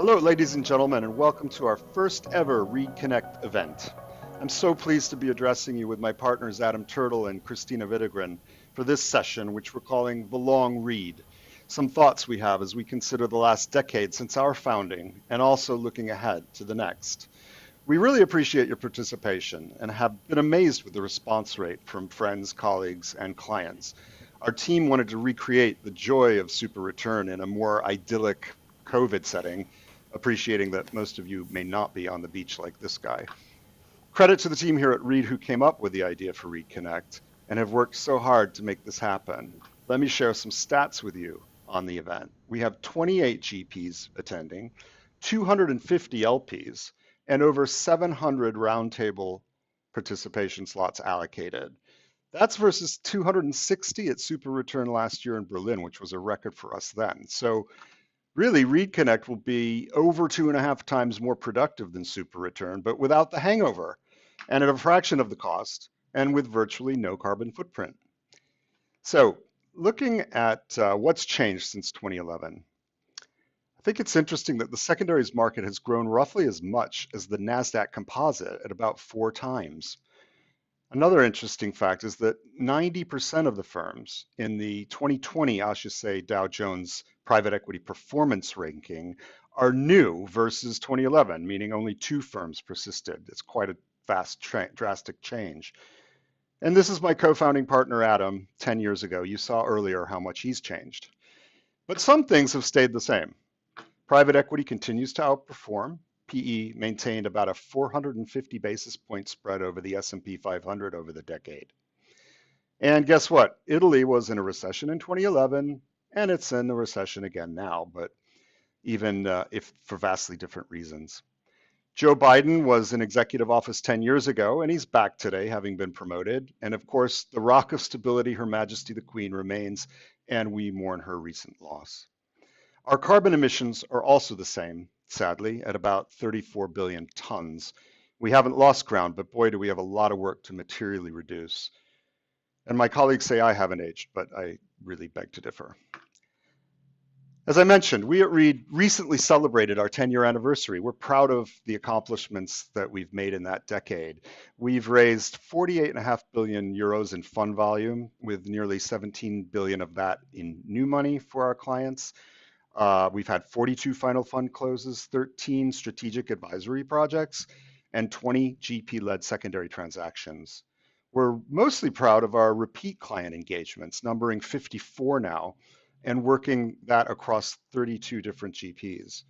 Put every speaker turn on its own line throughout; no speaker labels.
Hello, ladies and gentlemen, and welcome to our first ever RedeConnect event. I'm so pleased to be addressing you with my partners Adam Turtle and Kristina Widegren for this session, which we're calling The Long Read. Some thoughts we have as we consider the last decade since our founding and also looking ahead to the next. We really appreciate your participation and have been amazed with the response rate from friends, colleagues, and clients. Our team wanted to recreate the joy of super return in a more idyllic COVID setting, appreciating that most of you may not be on the beach like this guy. Credit to the team here at Rede who came up with the idea for RedeConnect and have worked so hard to make this happen. Let me share some stats with you on the event. We have 28 GPs attending, 250 LPs, and over 700 roundtable participation slots allocated. That's versus 260 at Super Return last year in Berlin, which was a record for us then. So really, RedeConnect will be over 2.5 times more productive than Super Return, but without the hangover and at a fraction of the cost and with virtually no carbon footprint. So looking at what's changed since 2011, I think it's interesting that the secondaries market has grown roughly as much as the NASDAQ composite at about 4 times. Another interesting fact is that 90% of the firms in the 2020 HSA Dow Jones Private Equity Performance Ranking are new versus 2011, meaning only 2 firms persisted. It's quite a vast, drastic change. And this is my co-founding partner, Adam, 10 years ago. You saw earlier how much he's changed. But some things have stayed the same. Private equity continues to outperform. PE maintained about a 450 basis point spread over the S&P 500 over the decade. And guess what? Italy was in a recession in 2011, and it's in a recession again now, but even if for vastly different reasons. Joe Biden was in executive office 10 years ago, and he's back today, having been promoted. And of course, the rock of stability, Her Majesty the Queen, remains, and we mourn her recent loss. Our carbon emissions are also the same, sadly, at about 34 billion tons. We haven't lost ground, but boy, do we have a lot of work to materially reduce. And my colleagues say I haven't aged, but I really beg to differ. As I mentioned, we at Rede recently celebrated our 10-year anniversary. We're proud of the accomplishments that we've made in that decade. We've raised 48.5 billion euros in fund volume, with nearly 17 billion of that in new money for our clients. We've had 42 final fund closes, 13 strategic advisory projects, and 20 GP-led secondary transactions. We're mostly proud of our repeat client engagements, numbering 54 now, and working that across 32 different GPs.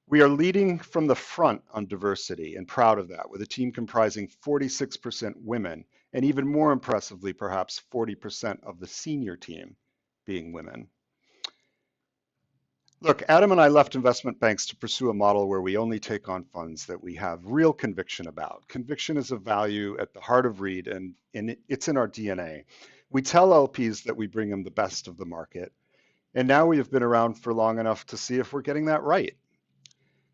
We are leading from the front on diversity and proud of that, with a team comprising 46% women, and even more impressively, perhaps 40% of the senior team being women. Look, Adam and I left investment banks to pursue a model where we only take on funds that we have real conviction about. Conviction is a value at the heart of Rede, and it's in our DNA. We tell LPs that we bring them the best of the market, and now we have been around for long enough to see if we're getting that right,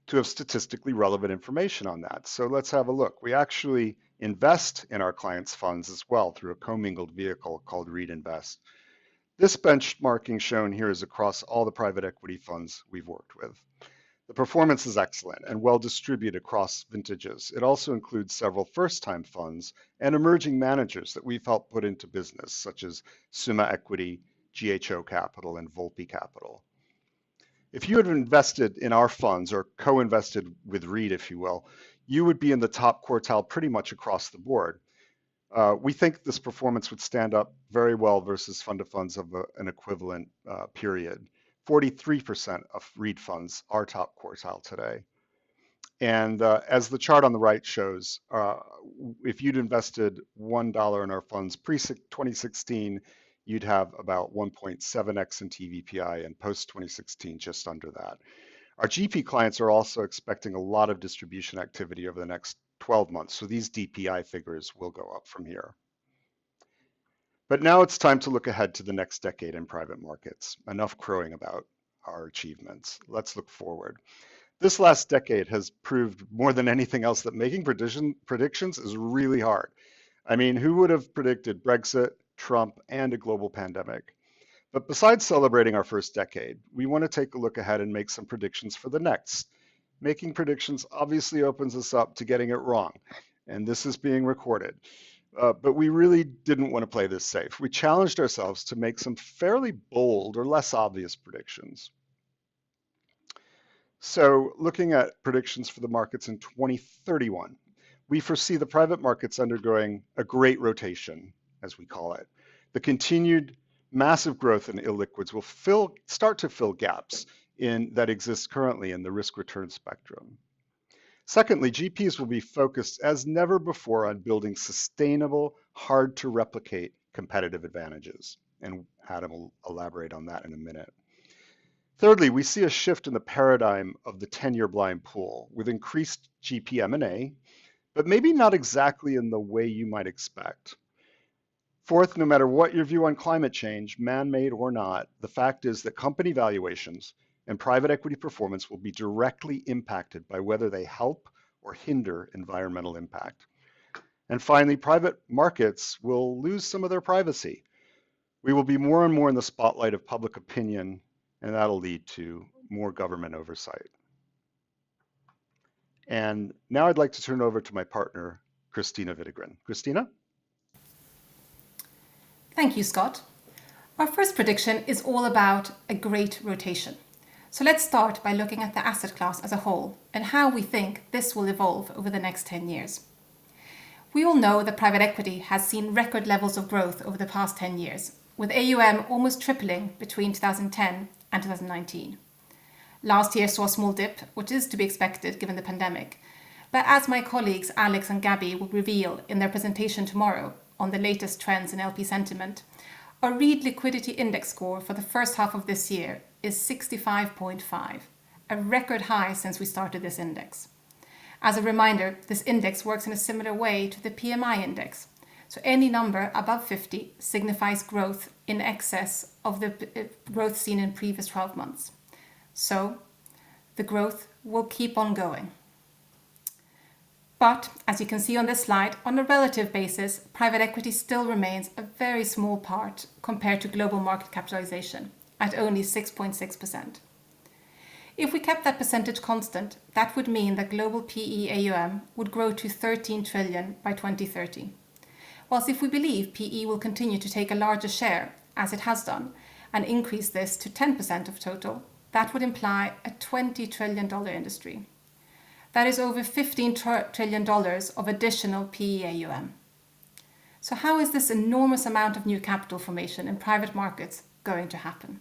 to have statistically relevant information on that. So let's have a look. We actually invest in our clients' funds as well through a commingled vehicle called Rede Invest. This benchmarking shown here is across all the private equity funds we've worked with. The performance is excellent and well distributed across vintages. It also includes several first-time funds and emerging managers that we've helped put into business, such as Summa Equity, GHO Capital, and Volpe Capital. If you had invested in our funds or co-invested with Rede, if you will, you would be in the top quartile pretty much across the board. We think this performance would stand up very well versus fund of funds of an equivalent period. 43% of Rede funds are top quartile today. And as the chart on the right shows, if you'd invested $1 in our funds pre-2016, you'd have about 1.7x in TVPI, and post-2016, just under that. Our GP clients are also expecting a lot of distribution activity over the next 12 months, so these DPI figures will go up from here. But now it's time to look ahead to the next decade in private markets. Enough crowing about our achievements. Let's look forward. This last decade has proved more than anything else that making predictions is really hard. I mean, who would have predicted Brexit, Trump, and a global pandemic? But besides celebrating our first decade, we want to take a look ahead and make some predictions for the next. Making predictions obviously opens us up to getting it wrong, and this is being recorded. But we really didn't want to play this safe. We challenged ourselves to make some fairly bold or less obvious predictions. So looking at predictions for the markets in 2031, we foresee the private markets undergoing a great rotation, as we call it. The continued massive growth in illiquids will start to fill gaps that exist currently in the risk-return spectrum. Secondly, GPs will be focused as never before on building sustainable, hard-to-replicate competitive advantages. And Adam will elaborate on that in a minute. Thirdly, we see a shift in the paradigm of the 10-year blind pool with increased GP M&A, but maybe not exactly in the way you might expect. Fourth, no matter what your view on climate change, man-made or not, the fact is that company valuations and private equity performance will be directly impacted by whether they help or hinder environmental impact. And finally, private markets will lose some of their privacy. We will be more and more in the spotlight of public opinion, and that'll lead to more government oversight. And now I'd like to turn it over to my partner, Kristina Widegren. Kristina?
Thank you, Scott. Our first prediction is all about a great rotation. So let's start by looking at the asset class as a whole and how we think this will evolve over the next 10 years. We all know that private equity has seen record levels of growth over the past 10 years, with AUM almost tripling between 2010 and 2019. Last year saw a small dip, which is to be expected given the pandemic. But as my colleagues Alex and Gabby will reveal in their presentation tomorrow on the latest trends in LP sentiment, our Rede Liquidity Index score for the first half of this year is 65.5, a record high since we started this index. As a reminder, this index works in a similar way to the PMI index. So any number above 50 signifies growth in excess of the growth seen in previous 12 months. So the growth will keep on going. But as you can see on this slide, on a relative basis, private equity still remains a very small part compared to global market capitalization at only 6.6%. If we kept that percentage constant, that would mean that global PE AUM would grow to 13 trillion by 2030. Whilst if we believe PE will continue to take a larger share, as it has done, and increase this to 10% of total, that would imply a $20 trillion industry. That is over $15 trillion of additional PE AUM. So how is this enormous amount of new capital formation in private markets going to happen?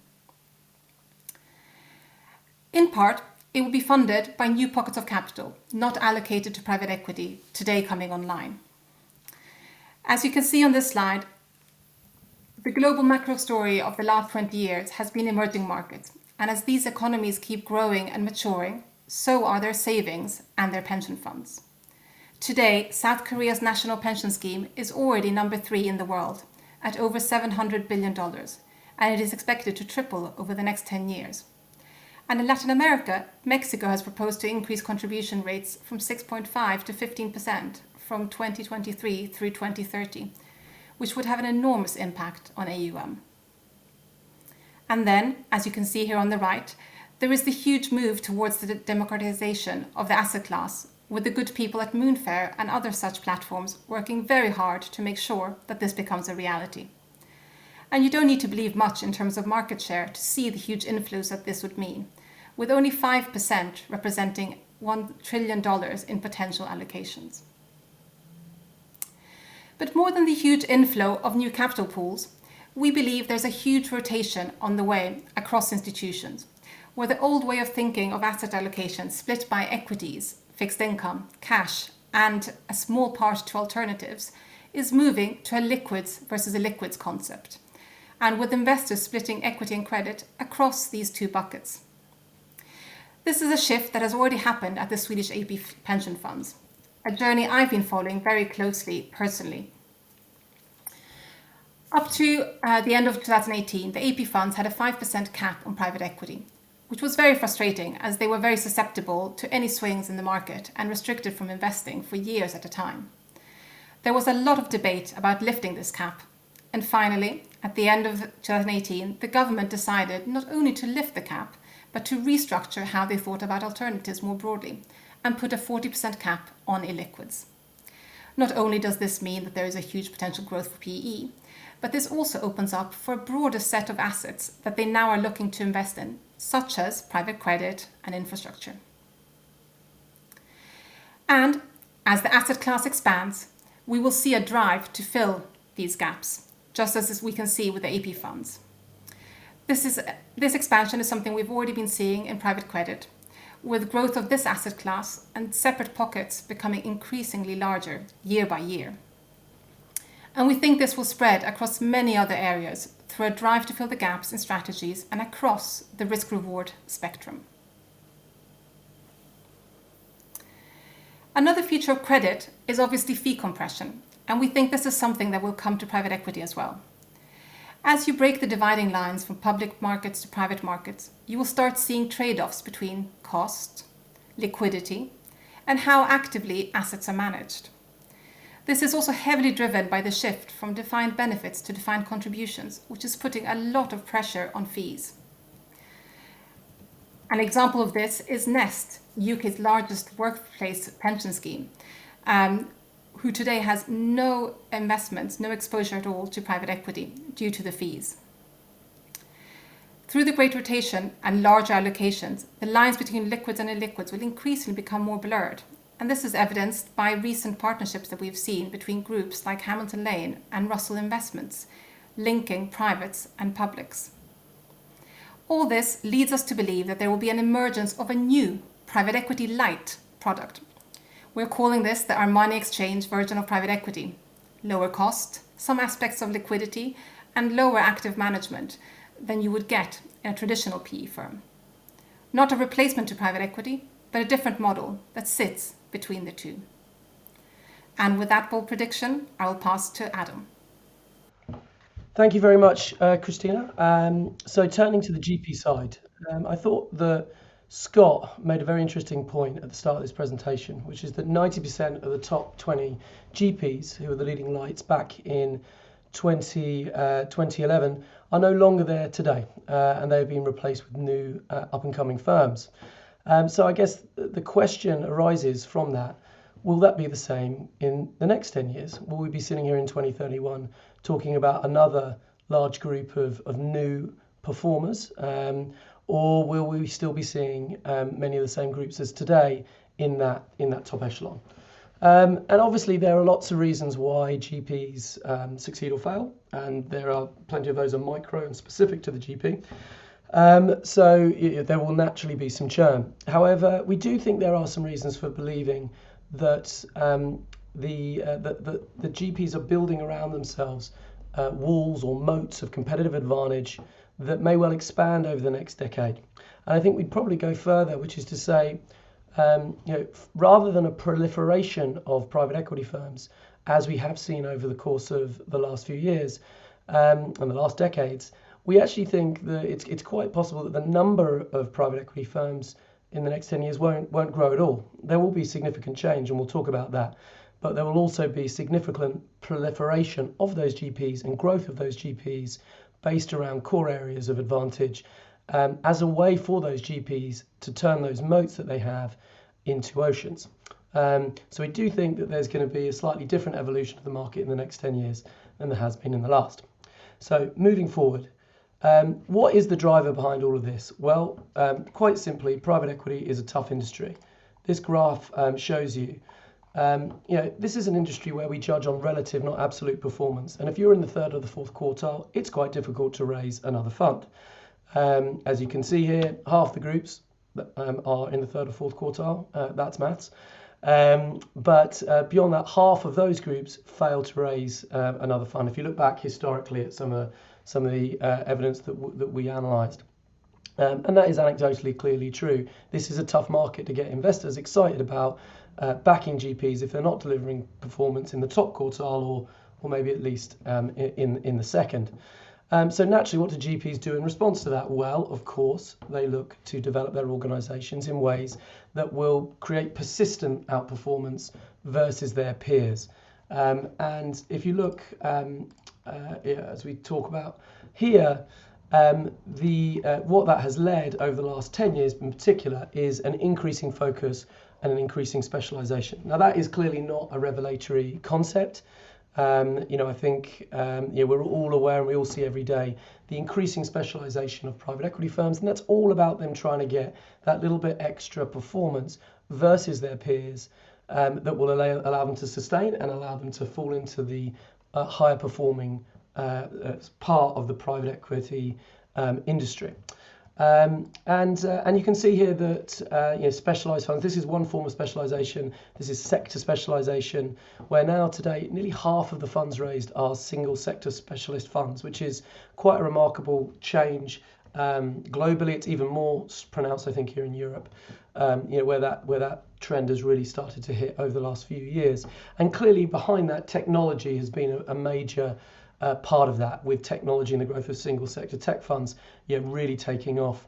In part, it will be funded by new pockets of capital, not allocated to private equity, today coming online. As you can see on this slide, the global macro story of the last 20 years has been emerging markets. And as these economies keep growing and maturing, so are their savings and their pension funds. Today, South Korea's national pension scheme is already number 3 in the world at over $700 billion, and it is expected to triple over the next 10 years. And in Latin America, Mexico has proposed to increase contribution rates from 6.5 to 15% from 2023 through 2030, which would have an enormous impact on AUM. And then, as you can see here on the right, there is the huge move towards the democratization of the asset class, with the good people at Moonfair and other such platforms working very hard to make sure that this becomes a reality. And you don't need to believe much in terms of market share to see the huge inflows that this would mean, with only 5% representing $1 trillion in potential allocations. But more than the huge inflow of new capital pools, we believe there's a huge rotation on the way across institutions, where the old way of thinking of asset allocation split by equities, fixed income, cash, and a small part to alternatives is moving to a liquids versus a liquids concept, and with investors splitting equity and credit across these two buckets. This is a shift that has already happened at the Swedish AP pension funds, a journey I've been following very closely personally. Up to the end of 2018, the AP funds had a 5% cap on private equity, which was very frustrating as they were very susceptible to any swings in the market and restricted from investing for years at a time. There was a lot of debate about lifting this cap, and finally, at the end of 2018, the government decided not only to lift the cap, but to restructure how they thought about alternatives more broadly and put a 40% cap on illiquids. Not only does this mean that there is a huge potential growth for PE, but this also opens up for a broader set of assets that they now are looking to invest in, such as private credit and infrastructure. And as the asset class expands, we will see a drive to fill these gaps, just as we can see with the AP funds. This expansion is something we've already been seeing in private credit, with growth of this asset class and separate pockets becoming increasingly larger year by year. And we think this will spread across many other areas through a drive to fill the gaps in strategies and across the risk-reward spectrum. Another feature of credit is obviously fee compression, and we think this is something that will come to private equity as well. As you break the dividing lines from public markets to private markets, you will start seeing trade-offs between cost, liquidity, and how actively assets are managed. This is also heavily driven by the shift from defined benefits to defined contributions, which is putting a lot of pressure on fees. An example of this is Nest, UK's largest workplace pension scheme, who today has no investments, no exposure at all to private equity due to the fees. Through the great rotation and larger allocations, the lines between liquids and illiquids will increasingly become more blurred. And this is evidenced by recent partnerships that we've seen between groups like Hamilton Lane and Russell Investments, linking privates and publics. All this leads us to believe that there will be an emergence of a new private equity light product. We're calling this the Armani Exchange version of private equity. Lower cost, some aspects of liquidity, and lower active management than you would get in a traditional PE firm. Not a replacement to private equity, but a different model that sits between the two. And with that bold prediction, I will pass to Adam.
Thank you very much, Kristina. So turning to the GP side, I thought that Scott made a very interesting point at the start of this presentation, which is that 90% of the top 20 GPs who were the leading lights back in 2011 are no longer there today, and they've been replaced with new up-and-coming firms. So I guess the question arises from that, will that be the same in the next 10 years? Will we be sitting here in 2031 talking about another large group of new performers, or will we still be seeing many of the same groups as today in that top echelon? And obviously there are lots of reasons why GPs succeed or fail, and there are plenty of those are micro and specific to the GP. So there will naturally be some churn. However, we do think there are some reasons for believing that the GPs are building around themselves walls or moats of competitive advantage that may well expand over the next decade. And I think we'd probably go further, which is to say, rather than a proliferation of private equity firms, as we have seen over the course of the last few years and the last decades, we actually think that it's quite possible that the number of private equity firms in the next 10 years won't grow at all. There will be significant change, and we'll talk about that. But there will also be significant proliferation of those GPs and growth of those GPs based around core areas of advantage as a way for those GPs to turn those moats that they have into oceans. So we do think that there's going to be a slightly different evolution of the market in the next 10 years than there has been in the last. So moving forward, what is the driver behind all of this? Well, quite simply, private equity is a tough industry. This graph shows you, this is an industry where we judge on relative, not absolute performance. And if you're in the third or the fourth quartile, it's quite difficult to raise another fund. As you can see here, half the groups are in the third or fourth quartile. That's maths. But beyond that, half of those groups fail to raise another fund. If you look back historically at some of the evidence that we analysed. And that is anecdotally clearly true. This is a tough market to get investors excited about backing GPs if they're not delivering performance in the top quartile or maybe at least in the second. So naturally, what do GPs do in response to that? Well, of course, they look to develop their organisations in ways that will create persistent outperformance versus their peers. And if you look as we talk about here, what that has led over the last 10 years in particular is an increasing focus and an increasing specialisation. Now that is clearly not a revelatory concept. I think we're all aware and we all see every day the increasing specialisation of private equity firms, and that's all about them trying to get that little bit extra performance versus their peers that will allow them to sustain and allow them to fall into the higher performing part of the private equity industry. And you can see here that specialised funds, this is one form of specialisation, this is sector specialisation, where now today nearly half of the funds raised are single sector specialist funds, which is quite a remarkable change. Globally, it's even more pronounced, I think, here in Europe, where that trend has really started to hit over the last few years. And clearly behind that, technology has been a major part of that, with technology and the growth of single sector tech funds really taking off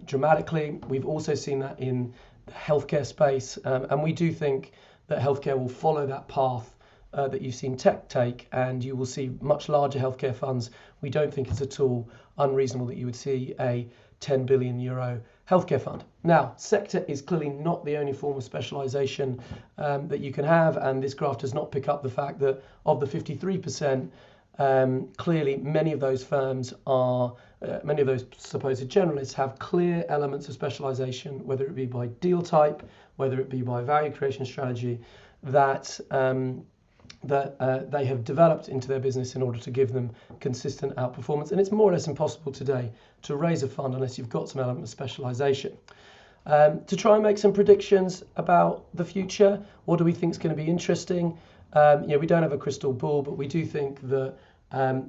dramatically. We've also seen that in the healthcare space, and we do think that healthcare will follow that path that you've seen tech take, and you will see much larger healthcare funds. We don't think it's at all unreasonable that you would see a 10 billion euro healthcare fund. Now, sector is clearly not the only form of specialisation that you can have, and this graph does not pick up the fact that of the 53%, clearly many of those firms many of those supposed generalists have clear elements of specialisation, whether it be by deal type, whether it be by value creation strategy, that they have developed into their business in order to give them consistent outperformance. And it's more or less impossible today to raise a fund unless you've got some element of specialisation. To try and make some predictions about the future, what do we think is going to be interesting? We don't have a crystal ball, but we do think that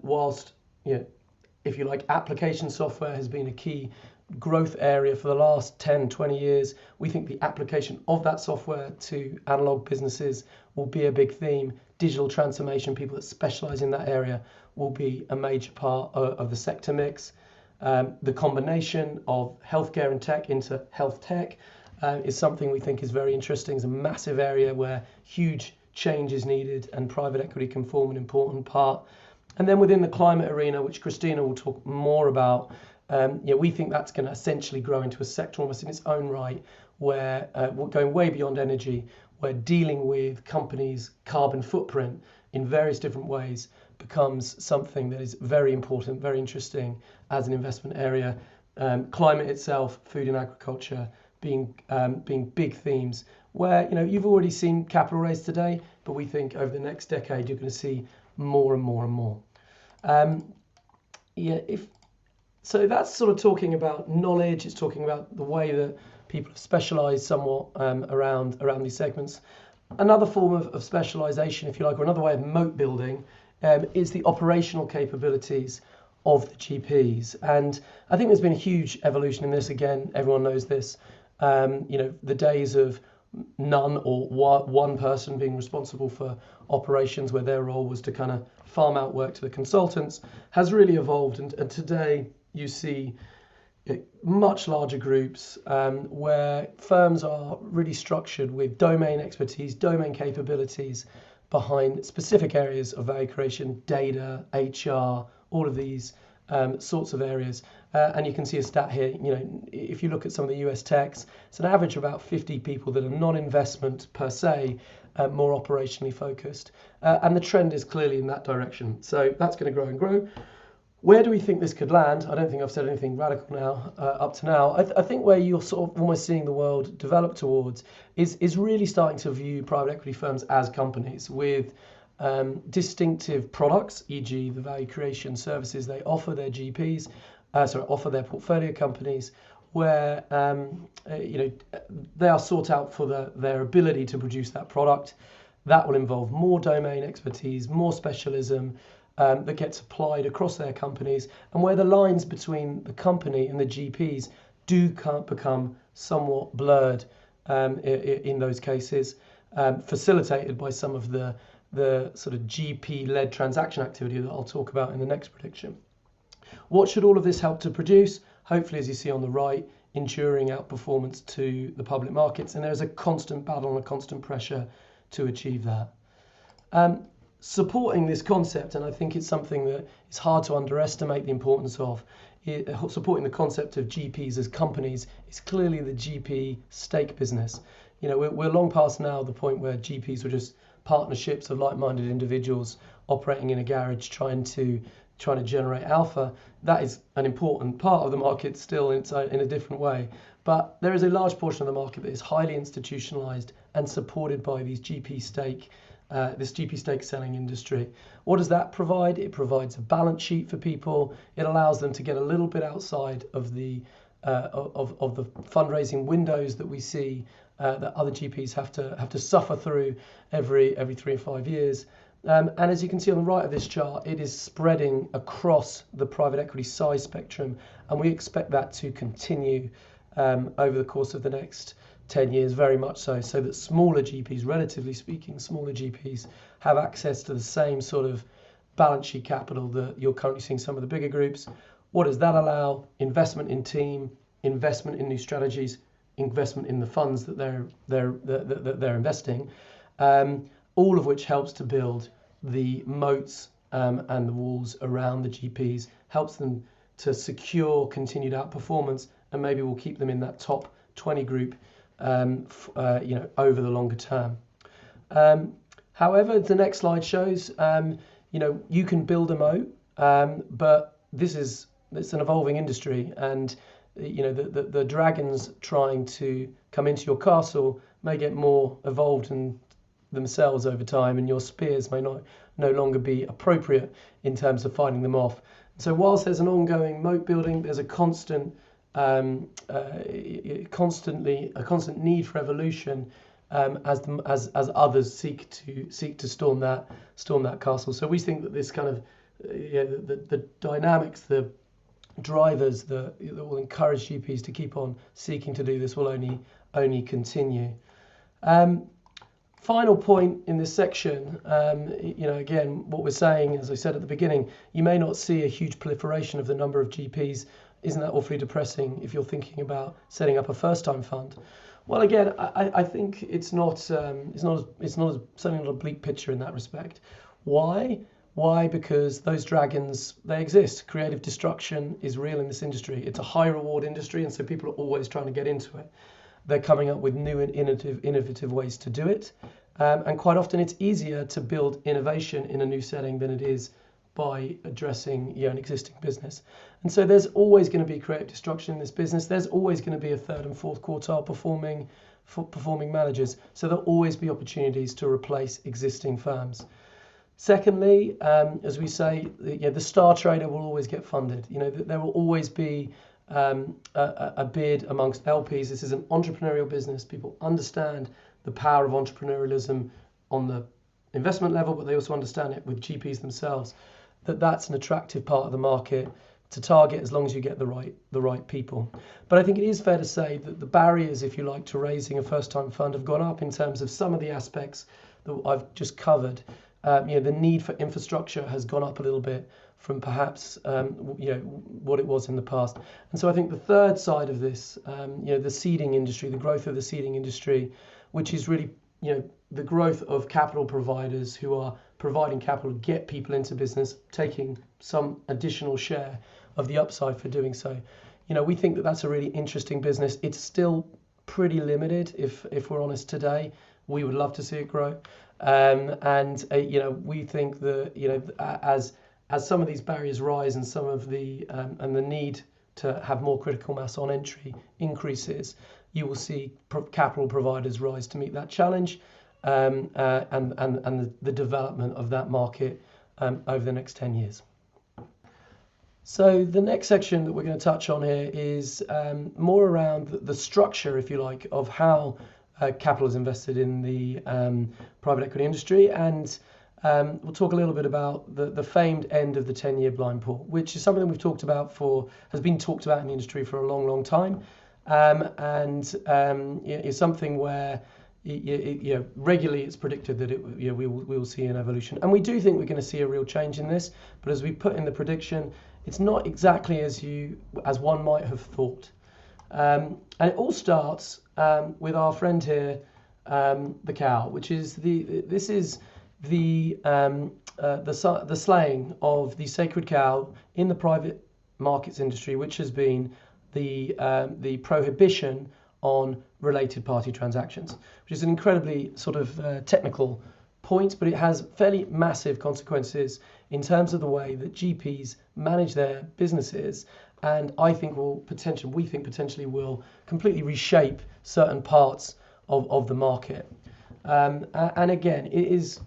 whilst, if you like, application software has been a key growth area for the last 10, 20 years, we think the application of that software to analog businesses will be a big theme. Digital transformation, people that specialize in that area, will be a major part of the sector mix. The combination of healthcare and tech into health tech is something we think is very interesting. It's a massive area where huge change is needed, and private equity can form an important part. And then within the climate arena, which Kristina will talk more about, we think that's going to essentially grow into a sector almost in its own right, where we're going way beyond energy, where dealing with companies' carbon footprint in various different ways becomes something that is very important, very interesting as an investment area. Climate itself, food and agriculture being big themes, where you've already seen capital raised today, but we think over the next decade you're going to see more and more and more. So that's sort of talking about knowledge. It's talking about the way that people have specialised somewhat around these segments. Another form of specialisation, if you like, or another way of moat building, is the operational capabilities of the GPs. And I think there's been a huge evolution in this. Again, everyone knows this. The days of none or one person being responsible for operations, where their role was to kind of farm out work to the consultants, has really evolved. And today you see much larger groups where firms are really structured with domain expertise, domain capabilities behind specific areas of value creation, data, HR, all of these sorts of areas. And you can see a stat here, if you look at some of the US techs, it's an average of about 50 people that are non-investment per se, more operationally focused. And the trend is clearly in that direction. So that's going to grow and grow. Where do we think this could land? I don't think I've said anything radical now, up to now. I think where you're sort of almost seeing the world develop towards is really starting to view private equity firms as companies with distinctive products, e.g. the value creation services they offer their GPs, offer their portfolio companies, where they are sought out for their ability to produce that product. That will involve more domain expertise, more specialism, that gets applied across their companies, and where the lines between the company and the GPs do become somewhat blurred in those cases, facilitated by some of the sort of GP-led transaction activity that I'll talk about in the next prediction. What should all of this help to produce? Hopefully, as you see on the right, enduring outperformance to the public markets, and there's a constant battle and a constant pressure to achieve that. supporting this concept, and I think it's something that is hard to underestimate the importance of, supporting the concept of GPs as companies is clearly the GP stake business. You know, we're long past now the point where GPs were just partnerships of like-minded individuals operating in a garage trying to generate alpha. That is an important part of the market still in a different way. But there is a large portion of the market that is highly institutionalized and supported by these GP stake, this GP stake selling industry. What does that provide? It provides a balance sheet for people. It allows them to get a little bit outside of the of the fundraising windows that we see that other GPs have to suffer through every 3 or 5 years. And as you can see on the right of this chart, it is spreading across the private equity size spectrum, and we expect that to continue over the course of the next 10 years, very much so that smaller GPs, relatively speaking, smaller GPs have access to the same sort of balance sheet capital that you're currently seeing some of the bigger groups. What does that allow? Investment in team, investment in new strategies, investment in the funds that they're investing, all of which helps to build the moats and the walls around the GPs, helps them to secure continued outperformance, and maybe we'll keep them in that top 20 group over the longer term. However, the next slide shows you can build a moat, but it's an evolving industry, and the dragons trying to come into your castle may get more evolved in themselves over time, and your spears may no longer be appropriate in terms of fighting them off. So whilst there's an ongoing moat building, there's a constant need for evolution as others seek to storm that castle. So we think that this kind of the dynamics, the drivers that will encourage GPs to keep on seeking to do this will only continue. Final point in this section, again, what we're saying, as I said at the beginning, you may not see a huge proliferation of the number of GPs. Isn't that awfully depressing if you're thinking about setting up a first-time fund? Well, again, I think it's certainly not a bleak picture in that respect. Why? Why? Because those dragons, they exist. Creative destruction is real in this industry. It's a high reward industry, and so people are always trying to get into it. They're coming up with new and innovative ways to do it. And quite often it's easier to build innovation in a new setting than it is by addressing an existing business. And so there's always going to be creative destruction in this business. There's always going to be a third and fourth quartile performing managers. So there'll always be opportunities to replace existing firms. Secondly, as we say, the star trader will always get funded. There will always be a bid amongst LPs. This is an entrepreneurial business. People understand the power of entrepreneurialism on the investment level, but they also understand it with GPs themselves, that's an attractive part of the market to target as long as you get the right people. But I think it is fair to say that the barriers, if you like, to raising a first-time fund have gone up in terms of some of the aspects that I've just covered. The need for infrastructure has gone up a little bit from perhaps what it was in the past. And so I think the third side of this, the seeding industry, the growth of the seeding industry, which is really the growth of capital providers who are providing capital to get people into business, taking some additional share of the upside for doing so. We think that that's a really interesting business. It's still pretty limited, if we're honest today. We would love to see it grow. We think that as some of these barriers rise and some of the and the need to have more critical mass on entry increases, you will see capital providers rise to meet that challenge, and the development of that market over the next 10 years. So the next section that we're going to touch on here is more around the structure, if you like, of how capital is invested in the private equity industry, and we'll talk a little bit about the famed end of the 10-year blind pool, which is something we've talked about has been talked about in the industry for a long time, and it's something where regularly it's predicted that we will see an evolution, and we do think we're going to see a real change in this. But as we put in the prediction, it's not exactly as one might have thought, and it all starts with our friend here, the cow, which is this is the slaying of the sacred cow in the private markets industry, which has been the prohibition on related party transactions, which is an incredibly sort of technical point, but it has fairly massive consequences in terms of the way that GPs manage their businesses, and we think potentially will completely reshape certain parts of the market. And again, it is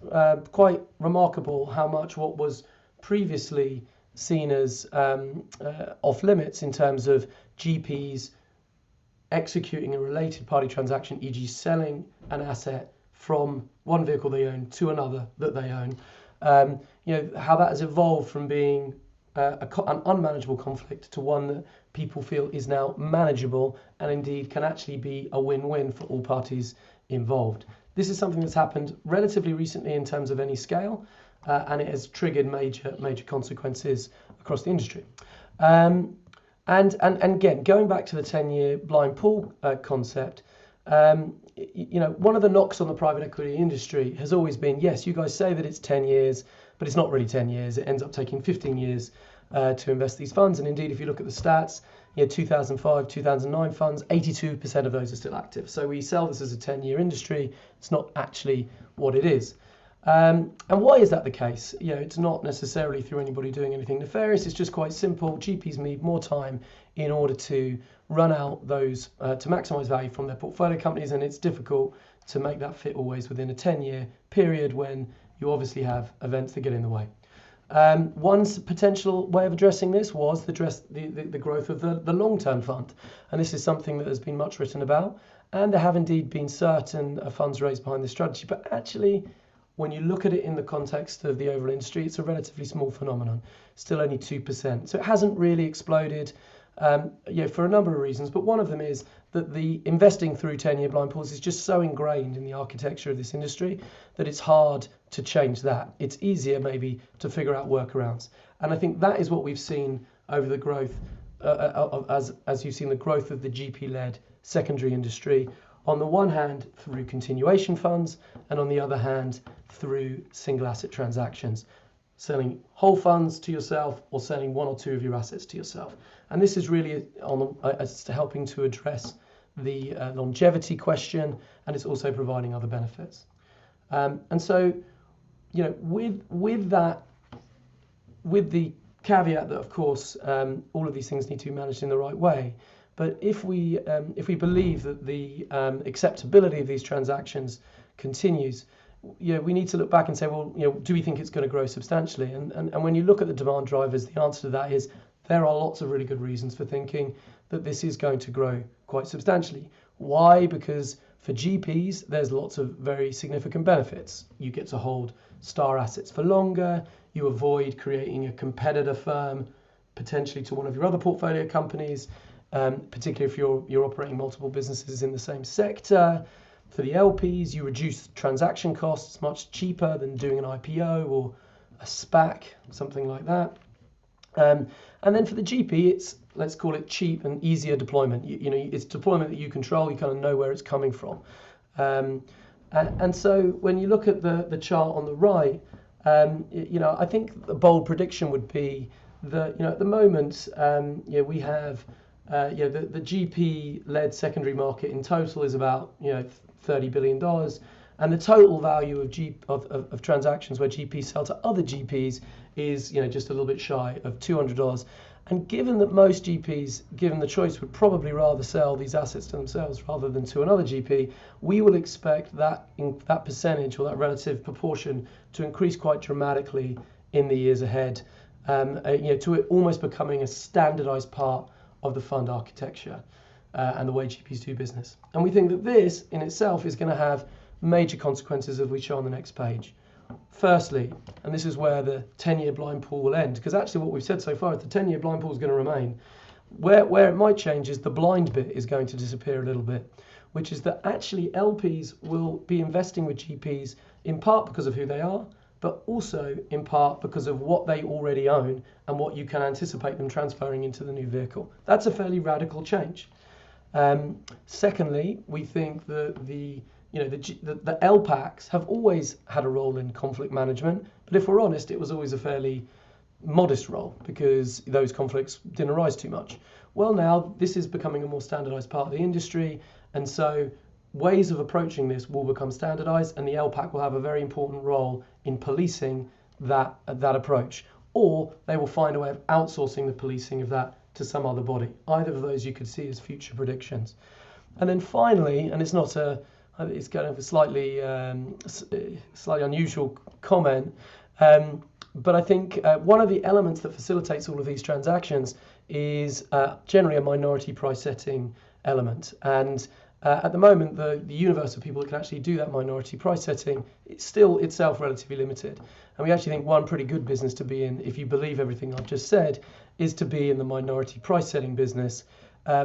quite remarkable how much what was previously seen as off limits in terms of GPs executing a related party transaction, e.g. selling an asset from one vehicle they own to another that they own, how that has evolved from being an unmanageable conflict to one that people feel is now manageable and indeed can actually be a win-win for all parties involved. This is something that's happened relatively recently in terms of any scale, and it has triggered major consequences across the industry. And again, going back to the 10-year blind pool concept, one of the knocks on the private equity industry has always been, yes, you guys say that it's 10 years, but it's not really 10 years. It ends up taking 15 years to invest these funds. And indeed, if you look at the stats, 2005, 2009 funds, 82% of those are still active. So we sell this as a 10-year industry. It's not actually what it is. And why is that the case? It's not necessarily through anybody doing anything nefarious. It's just quite simple. GPs need more time in order to run out those, to maximize value from their portfolio companies. And it's difficult to make that fit always within a 10-year period when you obviously have events that get in the way. One potential way of addressing this was the growth of the long-term fund. And this is something that has been much written about. And there have indeed been certain funds raised behind this strategy. But actually, when you look at it in the context of the overall industry, it's a relatively small phenomenon, still only 2%. So it hasn't really exploded for a number of reasons. But one of them is that the investing through 10-year blind pools is just so ingrained in the architecture of this industry that it's hard to change that. It's easier maybe to figure out workarounds. And I think that is what we've seen over the growth, as you've seen the growth of the GP-led secondary industry, on the one hand through continuation funds, and on the other hand through single asset transactions, selling whole funds to yourself or selling one or two of your assets to yourself. And this is really helping to address the longevity question, and it's also providing other benefits. And so, with the caveat that, of course, all of these things need to be managed in the right way. But if we believe that the acceptability of these transactions continues, we need to look back and say, well, do we think it's going to grow substantially? And when you look at the demand drivers, the answer to that is there are lots of really good reasons for thinking that this is going to grow quite substantially. Why? Because for GPs, there's lots of very significant benefits. You get to hold star assets for longer. You avoid creating a competitor firm potentially to one of your other portfolio companies, particularly if you're operating multiple businesses in the same sector. For the LPs, you reduce transaction costs, much cheaper than doing an IPO or a SPAC, something like that. And then for the GP, it's, let's call it, cheap and easier deployment. It's deployment that you control. You kind of know where it's coming from. And so when you look at the chart on the right, I think the bold prediction would be that at the moment we have the GP-led secondary market in total is about $30 billion, and the total value of transactions where GPs sell to other GPs is just a little bit shy of $200. And given that most GPs, given the choice, would probably rather sell these assets to themselves rather than to another GP, we will expect that percentage or that relative proportion to increase quite dramatically in the years ahead, to it almost becoming a standardized part of the fund architecture and the way GPs do business. And we think that this in itself is going to have major consequences, as we show on the next page. Firstly, and this is where the 10-year blind pool will end, because actually what we've said so far is the 10-year blind pool is going to remain. Where it might change is the blind bit is going to disappear a little bit, which is that actually LPs will be investing with GPs in part because of who they are, but also in part because of what they already own and what you can anticipate them transferring into the new vehicle. That's a fairly radical change. Secondly, we think that the the LPACs have always had a role in conflict management, but if we're honest, it was always a fairly modest role because those conflicts didn't arise too much. Well, now this is becoming a more standardized part of the industry, and so ways of approaching this will become standardized, and the LPAC will have a very important role in policing that approach, or they will find a way of outsourcing the policing of that to some other body. Either of those you could see as future predictions. And then finally, and it's kind of a slightly unusual comment, but I think one of the elements that facilitates all of these transactions is generally a minority price setting element. And at the moment, the universe of people that can actually do that minority price setting is still itself relatively limited. And we actually think one pretty good business to be in, if you believe everything I've just said, is to be in the minority price setting business,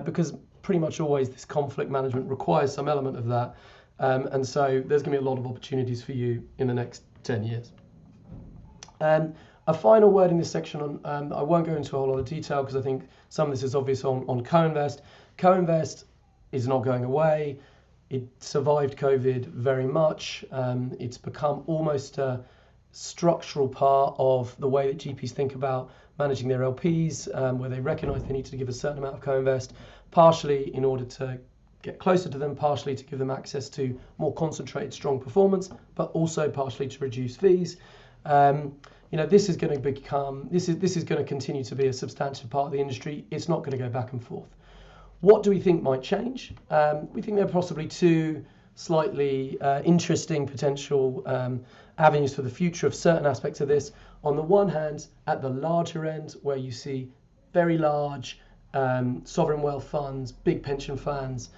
because pretty much always this conflict management requires some element of that. And so there's going to be a lot of opportunities for you in the next 10 years. A final word in this section on, I won't go into a whole lot of detail because I think some of this is obvious on co-invest. Co-invest is not going away. It survived COVID very much. It's become almost a structural part of the way that GPs think about managing their LPs, where they recognise they need to give a certain amount of co-invest, partially in order to get closer to them, partially to give them access to more concentrated, strong performance, but also partially to reduce fees. This is going to continue to be a substantial part of the industry. It's not going to go back and forth. What do we think might change? We think there are possibly two slightly interesting potential avenues for the future of certain aspects of this. On the one hand, at the larger end, where you see very large sovereign wealth funds, big pension funds,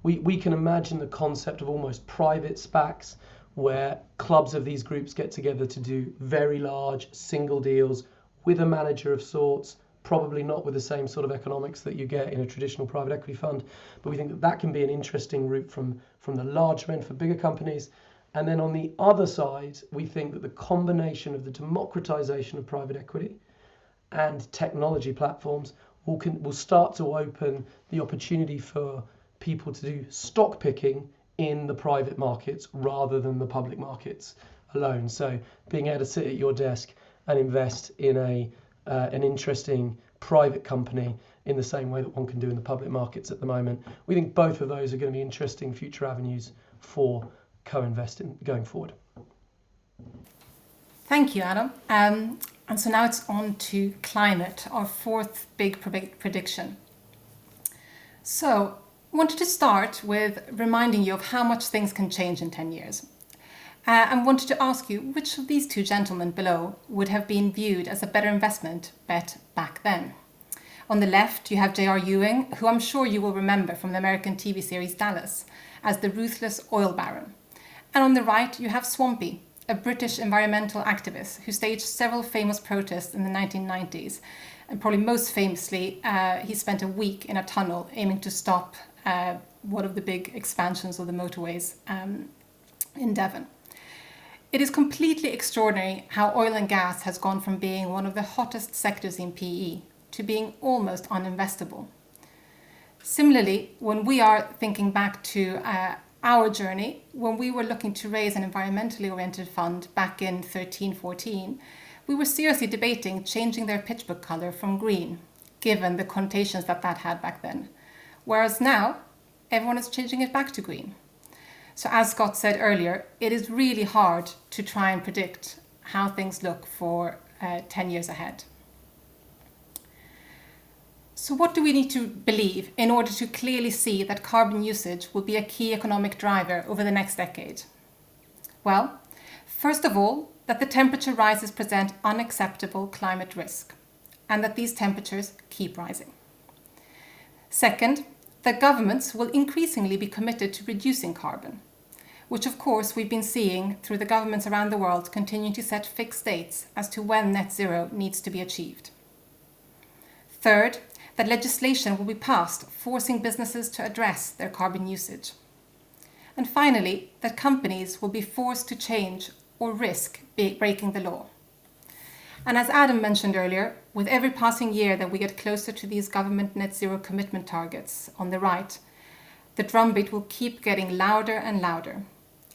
we can imagine the concept of almost private SPACs, where clubs of these groups get together to do very large single deals with a manager of sorts, probably not with the same sort of economics that you get in a traditional private equity fund. But we think that can be an interesting route from the larger end for bigger companies. And then on the other side, we think that the combination of the democratization of private equity and technology platforms will start to open the opportunity for people to do stock picking in the private markets rather than the public markets alone. So being able to sit at your desk and invest in an interesting private company in the same way that one can do in the public markets at the moment. We think both of those are going to be interesting future avenues for co-investing going forward.
Thank you, Adam. And so now it's on to climate, our fourth big prediction. So I wanted to start with reminding you of how much things can change in 10 years. And wanted to ask you which of these two gentlemen below would have been viewed as a better investment bet back then. On the left, you have J.R. Ewing, who I'm sure you will remember from the American TV series Dallas, as the ruthless oil baron. And on the right, you have Swampy, a British environmental activist who staged several famous protests in the 1990s. And probably most famously, he spent a week in a tunnel aiming to stop one of the big expansions of the motorways in Devon. It is completely extraordinary how oil and gas has gone from being one of the hottest sectors in PE to being almost uninvestable. Similarly, when we are thinking back to our journey, when we were looking to raise an environmentally oriented fund back in 13-14, we were seriously debating changing their pitch book colour from green, given the connotations that had back then. Whereas now, everyone is changing it back to green. So as Scott said earlier, it is really hard to try and predict how things look for 10 years ahead. So what do we need to believe in order to clearly see that carbon usage will be a key economic driver over the next decade? Well, first of all, that the temperature rises present unacceptable climate risk, and that these temperatures keep rising. Second, that governments will increasingly be committed to reducing carbon, which of course we've been seeing through the governments around the world continuing to set fixed dates as to when net zero needs to be achieved. Third, that legislation will be passed forcing businesses to address their carbon usage. And finally, that companies will be forced to change or risk breaking the law. And as Adam mentioned earlier, with every passing year that we get closer to these government net zero commitment targets on the right, the drumbeat will keep getting louder and louder.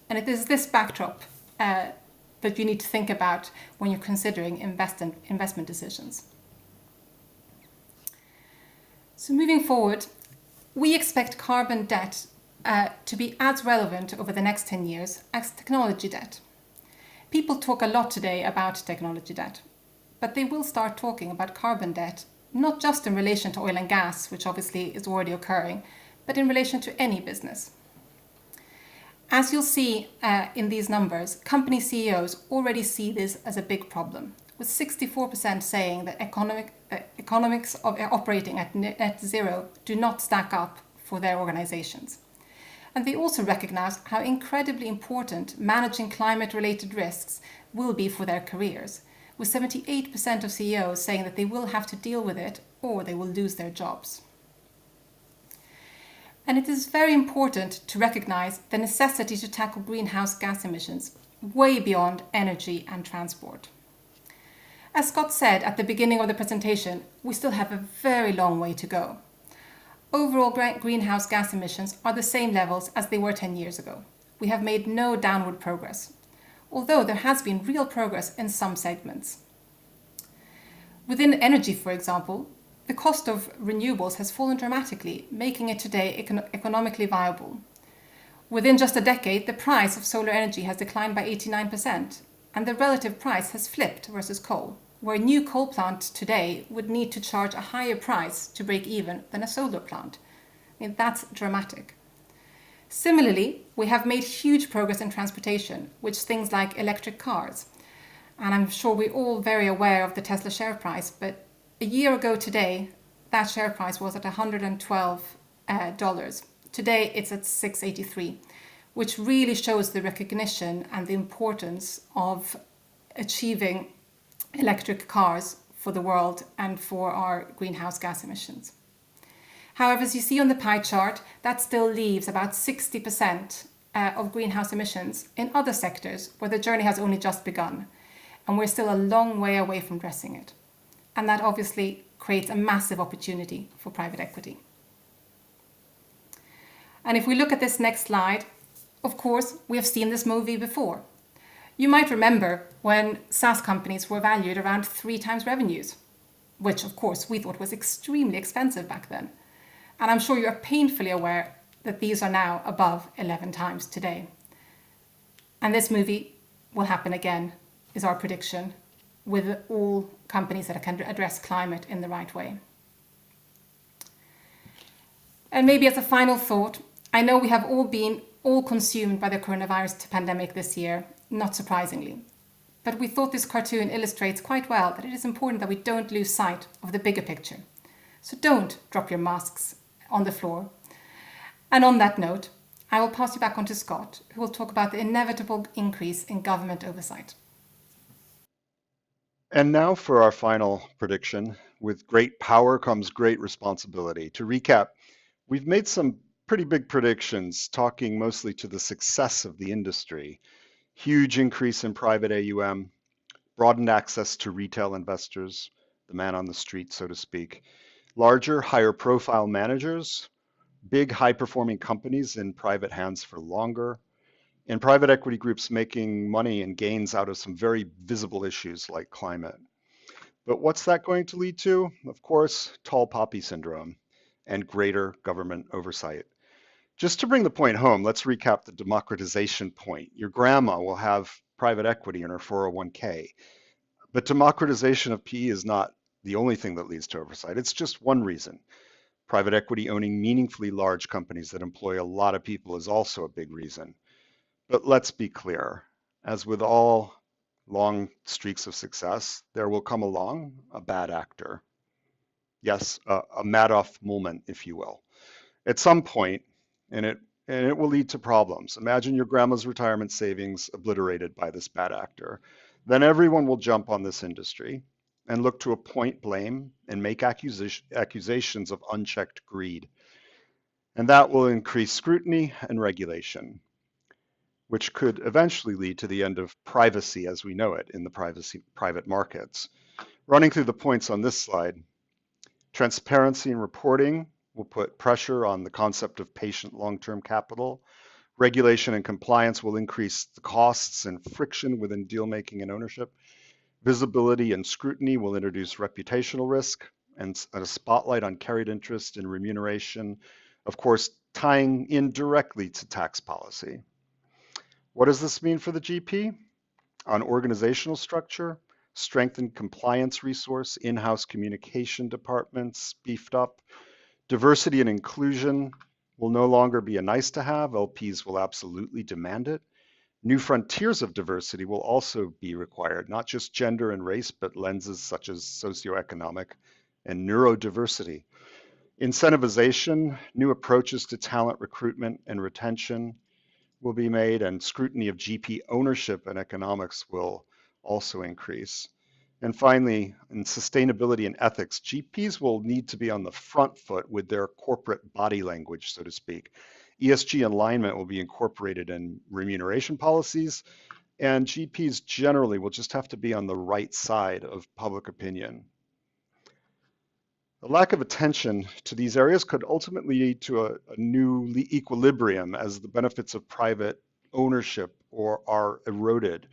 And it is this backdrop that you need to think about when you're considering investment decisions. So moving forward, we expect carbon debt to be as relevant over the next 10 years as technology debt. People talk a lot today about technology debt, but they will start talking about carbon debt, not just in relation to oil and gas, which obviously is already occurring, but in relation to any business. As you'll see in these numbers, company CEOs already see this as a big problem, with 64% saying that economics of operating at net zero do not stack up for their organizations. And they also recognize how incredibly important managing climate-related risks will be for their careers, with 78% of CEOs saying that they will have to deal with it or they will lose their jobs. And it is very important to recognize the necessity to tackle greenhouse gas emissions way beyond energy and transport. As Scott said at the beginning of the presentation, we still have a very long way to go. Overall greenhouse gas emissions are the same levels as they were 10 years ago. We have made no downward progress, although there has been real progress in some segments. Within energy, for example, the cost of renewables has fallen dramatically, making it today economically viable. Within just a decade, the price of solar energy has declined by 89%, and the relative price has flipped versus coal, where a new coal plant today would need to charge a higher price to break even than a solar plant. I mean, that's dramatic. Similarly, we have made huge progress in transportation, with things like electric cars. And I'm sure we're all very aware of the Tesla share price, but a year ago today, that share price was at $112. Today, it's at $683, which really shows the recognition and the importance of achieving electric cars for the world and for our greenhouse gas emissions. However, as you see on the pie chart, that still leaves about 60% of greenhouse emissions in other sectors where the journey has only just begun, and we're still a long way away from addressing it. And that obviously creates a massive opportunity for private equity. And if we look at this next slide, of course, we have seen this movie before. You might remember when SaaS companies were valued around 3 times revenues, which of course we thought was extremely expensive back then. And I'm sure you're painfully aware that these are now above 11 times today. And this movie will happen again, is our prediction, with all companies that can address climate in the right way. And maybe as a final thought, I know we have all been consumed by the coronavirus pandemic this year, not surprisingly. But we thought this cartoon illustrates quite well that it is important that we don't lose sight of the bigger picture. So don't drop your masks on the floor. And on that note, I will pass you back on to Scott, who will talk about the inevitable increase in government oversight.
And now for our final prediction. With great power comes great responsibility. To recap, we've made some pretty big predictions, talking mostly to the success of the industry. Huge increase in private AUM, broadened access to retail investors, the man on the street, so to speak, larger, higher profile managers, big high-performing companies in private hands for longer, and private equity groups making money and gains out of some very visible issues like climate. But what's that going to lead to? Of course, tall poppy syndrome and greater government oversight. Just to bring the point home, let's recap the democratization point. Your grandma will have private equity in her 401k, but democratization of PE is not the only thing that leads to oversight. It's just one reason. Private equity owning meaningfully large companies that employ a lot of people is also a big reason. But let's be clear, as with all long streaks of success, there will come along a bad actor. Yes, a Madoff moment, if you will. At some point, and it will lead to problems. Imagine your grandma's retirement savings obliterated by this bad actor. Then everyone will jump on this industry and look to appoint blame and make accusations of unchecked greed. And that will increase scrutiny and regulation, which could eventually lead to the end of privacy as we know it in the private markets. Running through the points on this slide, transparency and reporting will put pressure on the concept of patient long-term capital. Regulation and compliance will increase the costs and friction within deal-making and ownership. Visibility and scrutiny will introduce reputational risk and a spotlight on carried interest and remuneration, of course, tying in directly to tax policy. What does this mean for the GP? On organizational structure, strengthened compliance resource, in-house communication departments beefed up. Diversity and inclusion will no longer be a nice to have. LPs will absolutely demand it. New frontiers of diversity will also be required, not just gender and race, but lenses such as socioeconomic and neurodiversity. Incentivization, new approaches to talent recruitment and retention will be made, and scrutiny of GP ownership and economics will also increase. And finally, in sustainability and ethics, GPs will need to be on the front foot with their corporate body language, so to speak. ESG alignment will be incorporated in remuneration policies, and GPs generally will just have to be on the right side of public opinion. The lack of attention to these areas could ultimately lead to a new equilibrium as the benefits of private ownership are eroded.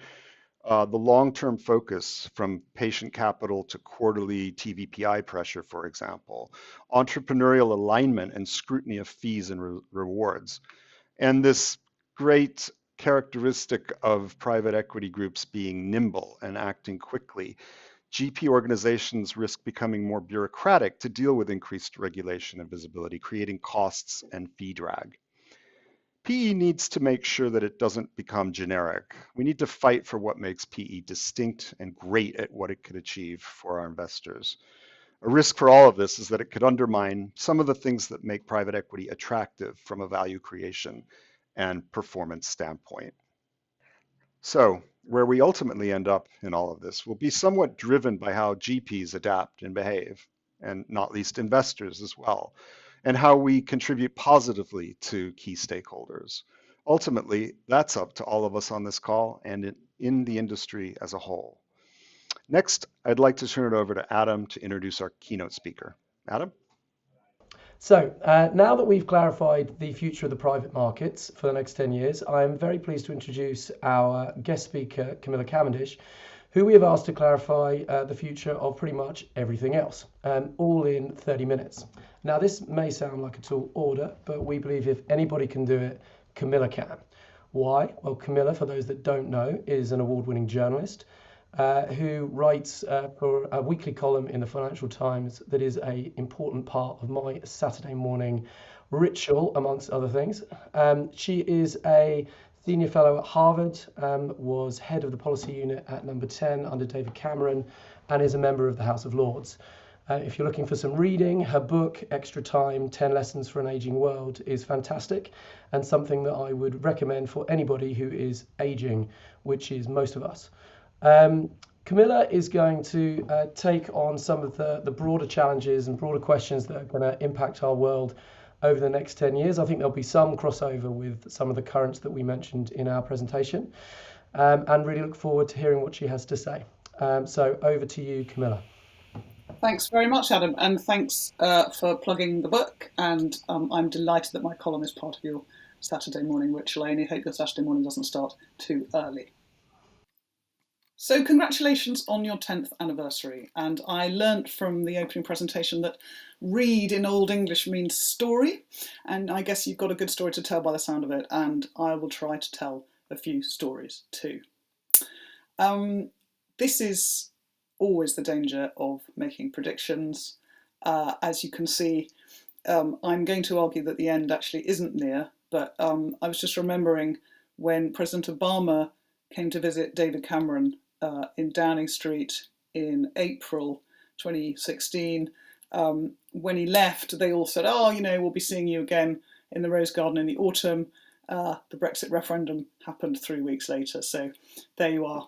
The long-term focus from patient capital to quarterly TVPI pressure, for example, entrepreneurial alignment and scrutiny of fees and rewards, and this great characteristic of private equity groups being nimble and acting quickly. GP organizations risk becoming more bureaucratic to deal with increased regulation and visibility, creating costs and fee drag. PE needs to make sure that it doesn't become generic. We need to fight for what makes PE distinct and great at what it could achieve for our investors. A risk for all of this is that it could undermine some of the things that make private equity attractive from a value creation and performance standpoint. So, where we ultimately end up in all of this will be somewhat driven by how GPs adapt and behave, and not least investors as well, and how we contribute positively to key stakeholders. Ultimately, that's up to all of us on this call and in the industry as a whole. Next, I'd like to turn it over to Adam to introduce our keynote speaker. Adam?
So now that we've clarified the future of the private markets for the next 10 years, I'm very pleased to introduce our guest speaker, Camilla Cavendish, who we have asked to clarify the future of pretty much everything else, all in 30 minutes. Now, this may sound like a tall order, but we believe if anybody can do it, Camilla can. Why? Well, Camilla, for those that don't know, is an award-winning journalist who writes for a weekly column in the Financial Times that is an important part of my Saturday morning ritual, amongst other things. She is a senior fellow at Harvard, was head of the policy unit at Number 10 under David Cameron, and is a member of the House of Lords. If you're looking for some reading, her book, Extra Time, 10 Lessons for an Aging World, is fantastic and something that I would recommend for anybody who is aging, which is most of us. Camilla is going to take on some of the broader challenges and broader questions that are going to impact our world over the next 10 years. I think there'll be some crossover with some of the currents that we mentioned in our presentation, and really look forward to hearing what she has to say. So over to you, Camilla.
Thanks very much, Adam, and thanks for plugging the book. And I'm delighted that my column is part of your Saturday morning ritual. I only hope your Saturday morning doesn't start too early. So congratulations on your 10th anniversary. And I learnt from the opening presentation that read in Old English means story. And I guess you've got a good story to tell by the sound of it. And I will try to tell a few stories too. This is always the danger of making predictions. As you can see, I'm going to argue that the end actually isn't near. But I was just remembering when President Obama came to visit David Cameron in Downing Street in April 2016. When he left, they all said, oh, you know, we'll be seeing you again in the Rose Garden in the autumn. The Brexit referendum happened 3 weeks later. So there you are,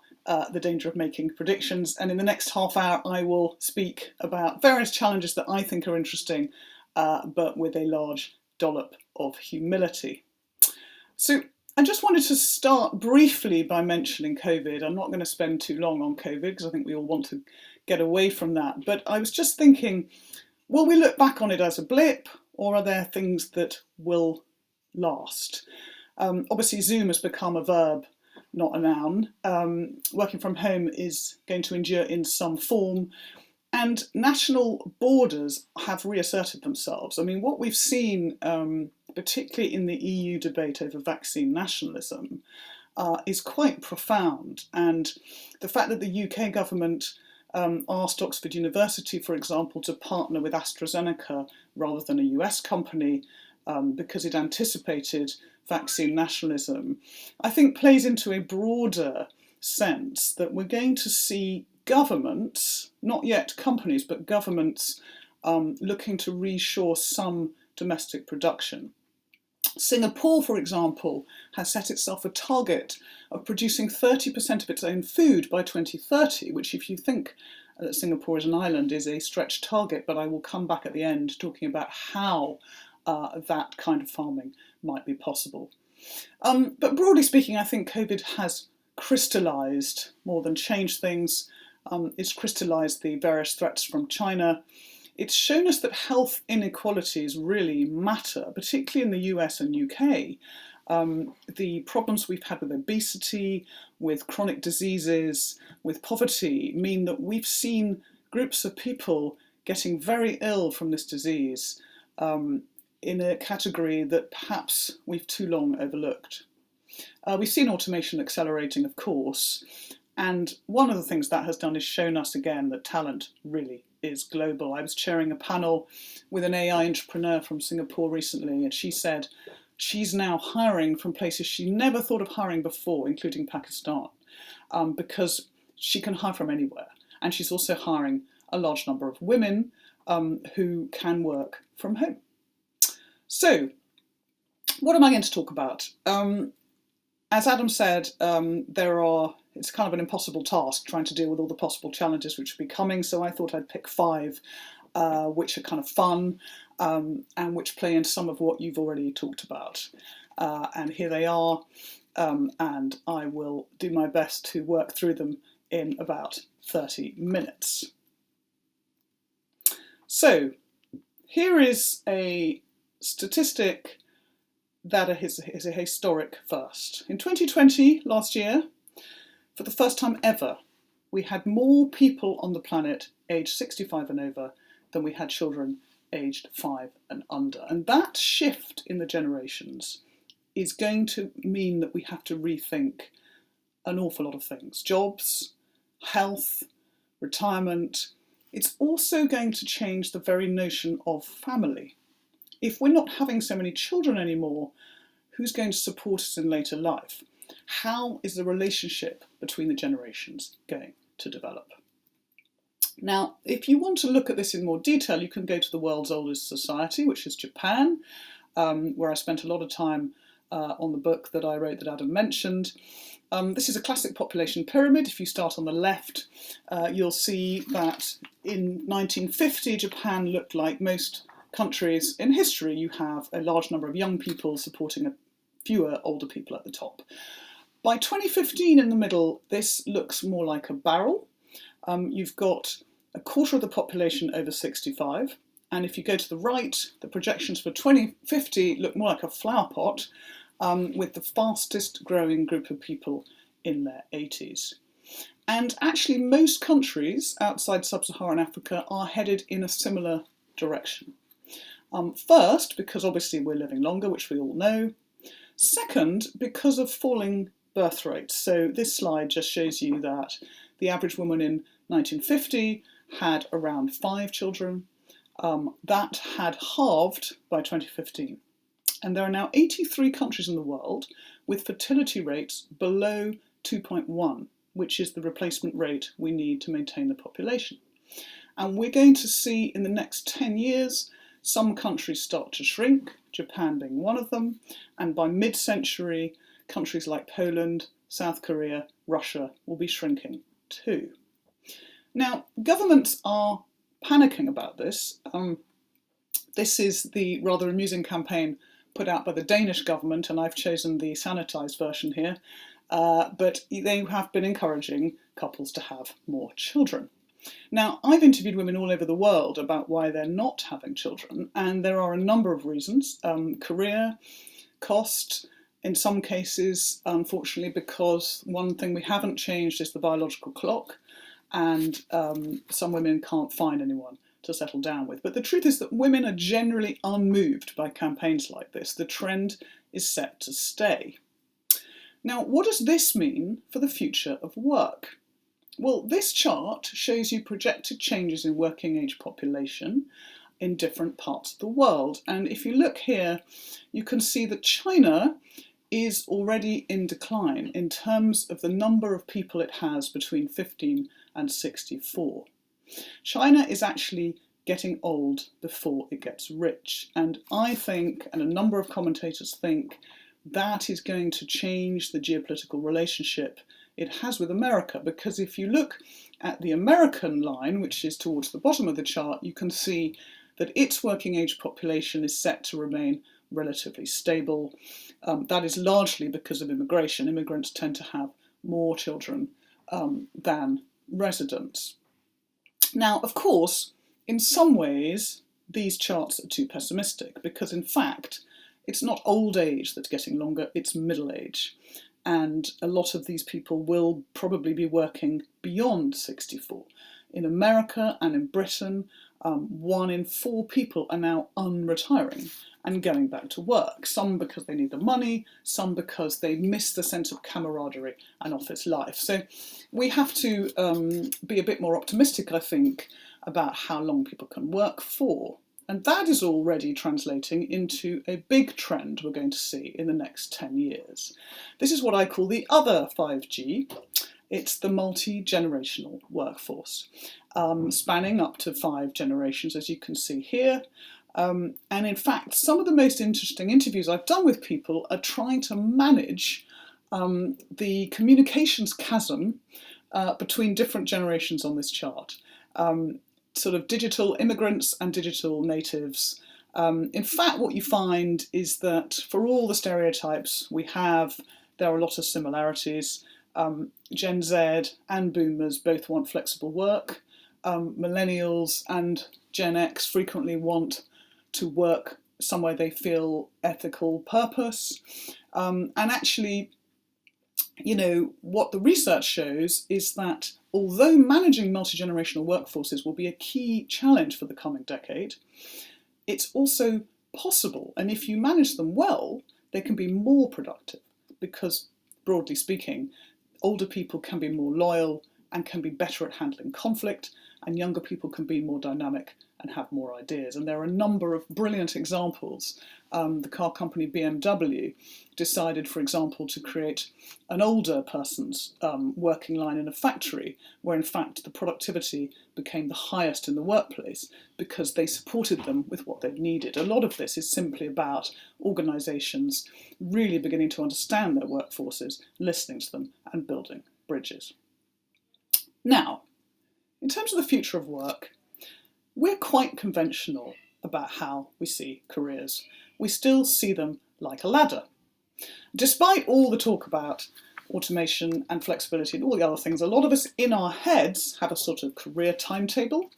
the danger of making predictions. And in the next half hour, I will speak about various challenges that I think are interesting, but with a large dollop of humility. So I just wanted to start briefly by mentioning COVID. I'm not going to spend too long on COVID because I think we all want to get away from that. But I was just thinking, will we look back on it as a blip, or are there things that will last? Obviously, Zoom has become a verb, not a noun. Working from home is going to endure in some form, and national borders have reasserted themselves. I mean, what we've seen, particularly in the EU debate over vaccine nationalism, is quite profound. And the fact that the UK government asked Oxford University, for example, to partner with AstraZeneca rather than a US company because it anticipated vaccine nationalism, I think plays into a broader sense that we're going to see governments, not yet companies, but governments looking to reshore some domestic production. Singapore, for example, has set itself a target of producing 30% of its own food by 2030, which, if you think that Singapore is an island, is a stretched target, but I will come back at the end talking about how that kind of farming might be possible. But broadly speaking, I think COVID has crystallised, more than changed things, it's crystallised the various threats from China. It's shown us that health inequalities really matter, particularly in the US and UK. The problems we've had with obesity, with chronic diseases, with poverty mean that we've seen groups of people getting very ill from this disease in a category that perhaps we've too long overlooked. We've seen automation accelerating, of course, and one of the things that has done is shown us again that talent really is global. I was chairing a panel with an AI entrepreneur from Singapore recently, and she said she's now hiring from places she never thought of hiring before, including Pakistan, because she can hire from anywhere. And she's also hiring a large number of women who can work from home. So, what am I going to talk about? As Adam said, it's kind of an impossible task trying to deal with all the possible challenges which will be coming, so I thought I'd pick 5 which are kind of fun and which play into some of what you've already talked about. And here they are, and I will do my best to work through them in about 30 minutes. So, here is a statistic that is a historic first. In 2020, last year, for the first time ever, we had more people on the planet aged 65 and over than we had children aged 5 and under. And that shift in the generations is going to mean that we have to rethink an awful lot of things. Jobs, health, retirement. It's also going to change the very notion of family. If we're not having so many children anymore, who's going to support us in later life? How is the relationship between the generations going to develop? Now, if you want to look at this in more detail, you can go to the world's oldest society, which is Japan, where I spent a lot of time on the book that I wrote that Adam mentioned. This is a classic population pyramid. If you start on the left, you'll see that in 1950, Japan looked like most countries in history. You have a large number of young people supporting fewer older people at the top. By 2015 in the middle, this looks more like a barrel. You've got a quarter of the population over 65. And if you go to the right, the projections for 2050 look more like a flower pot with the fastest growing group of people in their 80s. And actually most countries outside sub-Saharan Africa are headed in a similar direction. First, because obviously we're living longer, which we all know. Second, because of falling birth rates. So this slide just shows you that the average woman in 1950 had around 5 children. That had halved by 2015. And there are now 83 countries in the world with fertility rates below 2.1, which is the replacement rate we need to maintain the population. And we're going to see in the next 10 years some countries start to shrink, Japan being one of them, and by mid-century, countries like Poland, South Korea, Russia will be shrinking too. Now, governments are panicking about this. This is the rather amusing campaign put out by the Danish government, and I've chosen the sanitised version here, but they have been encouraging couples to have more children. Now, I've interviewed women all over the world about why they're not having children, and there are a number of reasons. Career, cost, in some cases, unfortunately, because one thing we haven't changed is the biological clock, and some women can't find anyone to settle down with. But the truth is that women are generally unmoved by campaigns like this. The trend is set to stay. Now, what does this mean for the future of work? Well, this chart shows you projected changes in working age population in different parts of the world. And if you look here, you can see that China is already in decline in terms of the number of people it has between 15 and 64. China is actually getting old before it gets rich. And I think, and a number of commentators think, that is going to change the geopolitical relationship it has with America, because if you look at the American line, which is towards the bottom of the chart, you can see that its working age population is set to remain relatively stable. That is largely because of immigration. Immigrants tend to have more children than residents. Now, of course, in some ways, these charts are too pessimistic, because in fact, it's not old age that's getting longer, it's middle age. And a lot of these people will probably be working beyond 64. In America and in Britain, 1 in 4 people are now unretiring and going back to work. Some because they need the money, some because they miss the sense of camaraderie and office life. So we have to be a bit more optimistic, I think, about how long people can work for. And that is already translating into a big trend we're going to see in the next 10 years. This is what I call the other 5G. It's the multi-generational workforce, spanning up to 5 generations, as you can see here. And in fact, some of the most interesting interviews I've done with people are trying to manage the communications chasm between different generations on this chart. Sort of digital immigrants and digital natives. In fact, what you find is that for all the stereotypes we have, there are a lot of similarities. Gen Z and boomers both want flexible work. Millennials and Gen X frequently want to work somewhere they feel ethical purpose. And actually, you know, what the research shows is that although managing multi-generational workforces will be a key challenge for the coming decade, it's also possible. And if you manage them well, they can be more productive because, broadly speaking, older people can be more loyal and can be better at handling conflict, and younger people can be more dynamic and have more ideas. And there are a number of brilliant examples. The car company BMW decided, for example, to create an older person's working line in a factory, where in fact the productivity became the highest in the workplace because they supported them with what they needed. A lot of this is simply about organisations really beginning to understand their workforces, listening to them and building bridges. Now, in terms of the future of work, we're quite conventional about how we see careers. We still see them like a ladder. Despite all the talk about automation and flexibility and all the other things, a lot of us in our heads have a sort of career timetable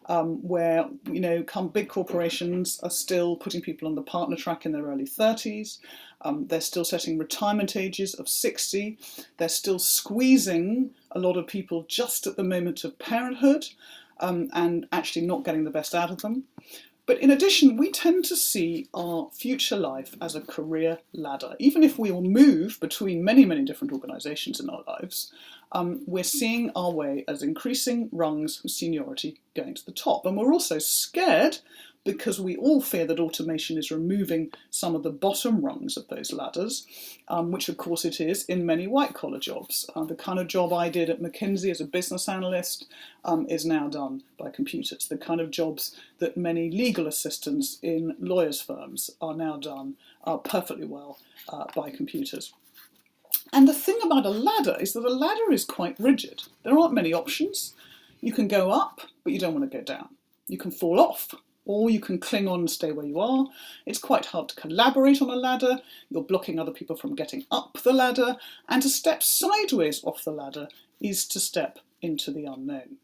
where, you know, big corporations are still putting people on the partner track in their early 30s. They're still setting retirement ages of 60. They're still squeezing a lot of people just at the moment of parenthood and actually not getting the best out of them. But in addition, we tend to see our future life as a career ladder. Even if we will move between many, many different organisations in our lives, we're seeing our way as increasing rungs of seniority going to the top. And we're also scared because we all fear that automation is removing some of the bottom rungs of those ladders, which of course it is in many white-collar jobs. The kind of job I did at McKinsey as a business analyst is now done by computers. The kind of jobs that many legal assistants in lawyers' firms are now done perfectly well by computers. And the thing about a ladder is that a ladder is quite rigid. There aren't many options. You can go up, but you don't want to go down. You can fall off, or you can cling on and stay where you are. It's quite hard to collaborate on a ladder. You're blocking other people from getting up the ladder. And to step sideways off the ladder is to step into the unknown.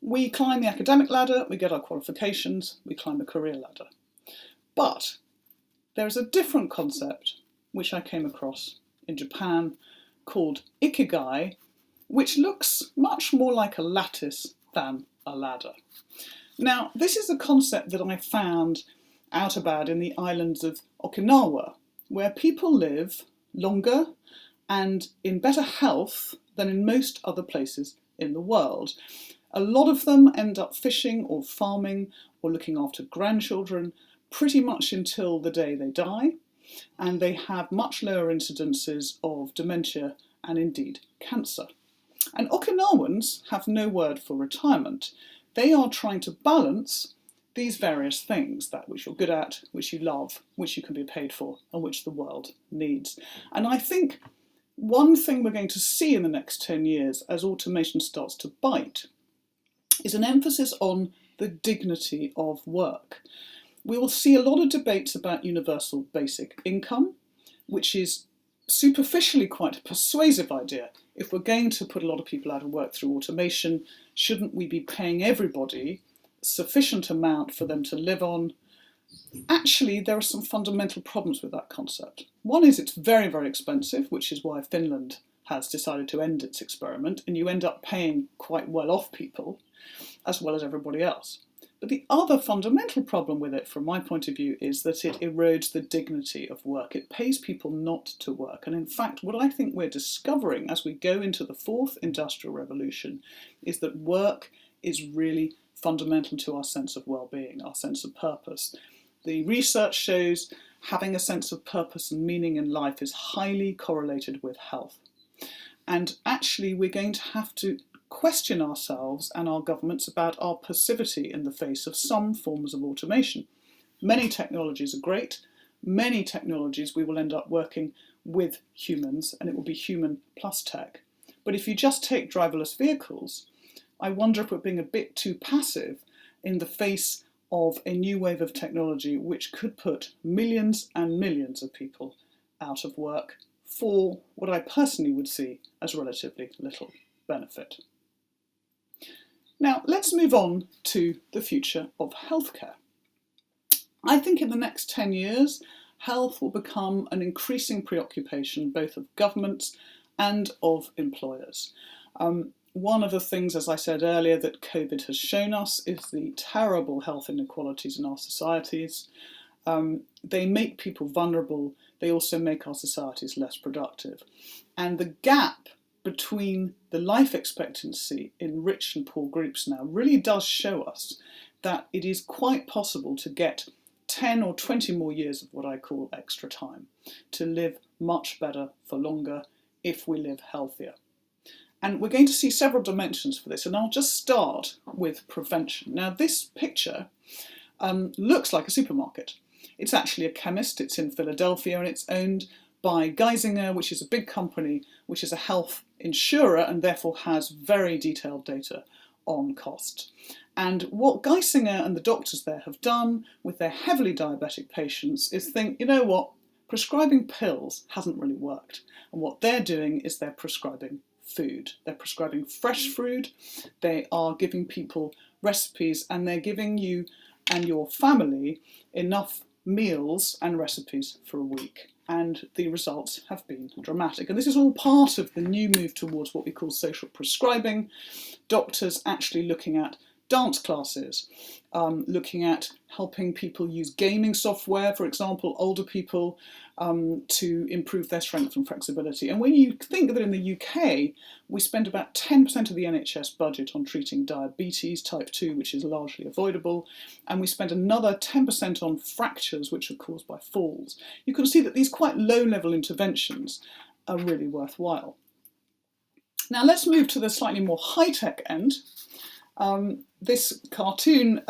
We climb the academic ladder, we get our qualifications, we climb the career ladder. But there is a different concept which I came across in Japan called Ikigai, which looks much more like a lattice than a ladder. Now, this is a concept that I found out about in the islands of Okinawa, where people live longer and in better health than in most other places in the world. A lot of them end up fishing or farming or looking after grandchildren pretty much until the day they die, and they have much lower incidences of dementia and indeed cancer. And Okinawans have no word for retirement. They are trying to balance these various things, that which you're good at, which you love, which you can be paid for, and which the world needs. And I think one thing we're going to see in the next 10 years as automation starts to bite is an emphasis on the dignity of work. We will see a lot of debates about universal basic income, which is superficially quite a persuasive idea. If we're going to put a lot of people out of work through automation, shouldn't we be paying everybody sufficient amount for them to live on? Actually, there are some fundamental problems with that concept. One is it's very, very expensive, which is why Finland has decided to end its experiment, and you end up paying quite well off people as well as everybody else. But the other fundamental problem with it, from my point of view, is that it erodes the dignity of work. It pays people not to work. And in fact, what I think we're discovering as we go into the fourth industrial revolution is that work is really fundamental to our sense of well-being, our sense of purpose. The research shows having a sense of purpose and meaning in life is highly correlated with health. And actually, we're going to have to question ourselves and our governments about our passivity in the face of some forms of automation. Many technologies are great. Many technologies we will end up working with humans, and it will be human plus tech. But if you just take driverless vehicles, I wonder if we're being a bit too passive in the face of a new wave of technology which could put millions and millions of people out of work for what I personally would see as relatively little benefit. Now, let's move on to the future of healthcare. I think in the next 10 years, health will become an increasing preoccupation both of governments and of employers. One of the things, as I said earlier, that COVID has shown us is the terrible health inequalities in our societies. They make people vulnerable. They also make our societies less productive. And the gap between the life expectancy in rich and poor groups now really does show us that it is quite possible to get 10 or 20 more years of what I call extra time, to live much better for longer if we live healthier. And we're going to see several dimensions for this, and I'll just start with prevention. Now, this picture looks like a supermarket. It's actually a chemist. It's in Philadelphia, and it's owned by Geisinger, which is a big company, which is a health insurer and therefore has very detailed data on cost. And what Geisinger and the doctors there have done with their heavily diabetic patients is think, you know what, prescribing pills hasn't really worked. And what they're doing is they're prescribing food. They're prescribing fresh food. They are giving people recipes, and they're giving you and your family enough meals and recipes for a week. And the results have been dramatic. And this is all part of the new move towards what we call social prescribing. Doctors actually looking at dance classes, looking at helping people use gaming software, for example, older people, to improve their strength and flexibility. And when you think that in the UK, we spend about 10% of the NHS budget on treating diabetes type 2, which is largely avoidable, and we spend another 10% on fractures, which are caused by falls, you can see that these quite low-level interventions are really worthwhile. Now let's move to the slightly more high-tech end. This cartoon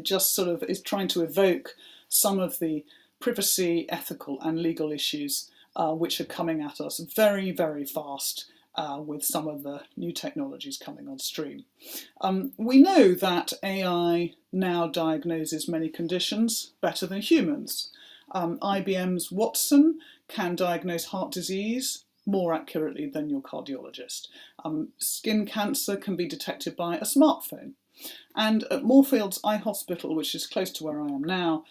just sort of is trying to evoke some of the privacy, ethical and legal issues which are coming at us very, very fast with some of the new technologies coming on stream. We know that AI now diagnoses many conditions better than humans. IBM's Watson can diagnose heart disease more accurately than your cardiologist. Skin cancer can be detected by a smartphone. And at Moorfields Eye Hospital, which is close to where I am now,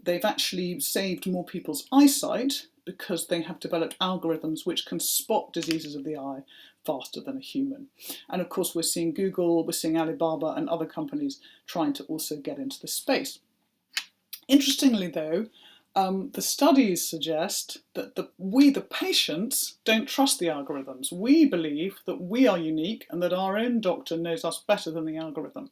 they've actually saved more people's eyesight because they have developed algorithms which can spot diseases of the eye faster than a human. And of course, we're seeing Google, we're seeing Alibaba and other companies trying to also get into this space. Interestingly, though, the studies suggest that we, the patients, don't trust the algorithms. We believe that we are unique and that our own doctor knows us better than the algorithm.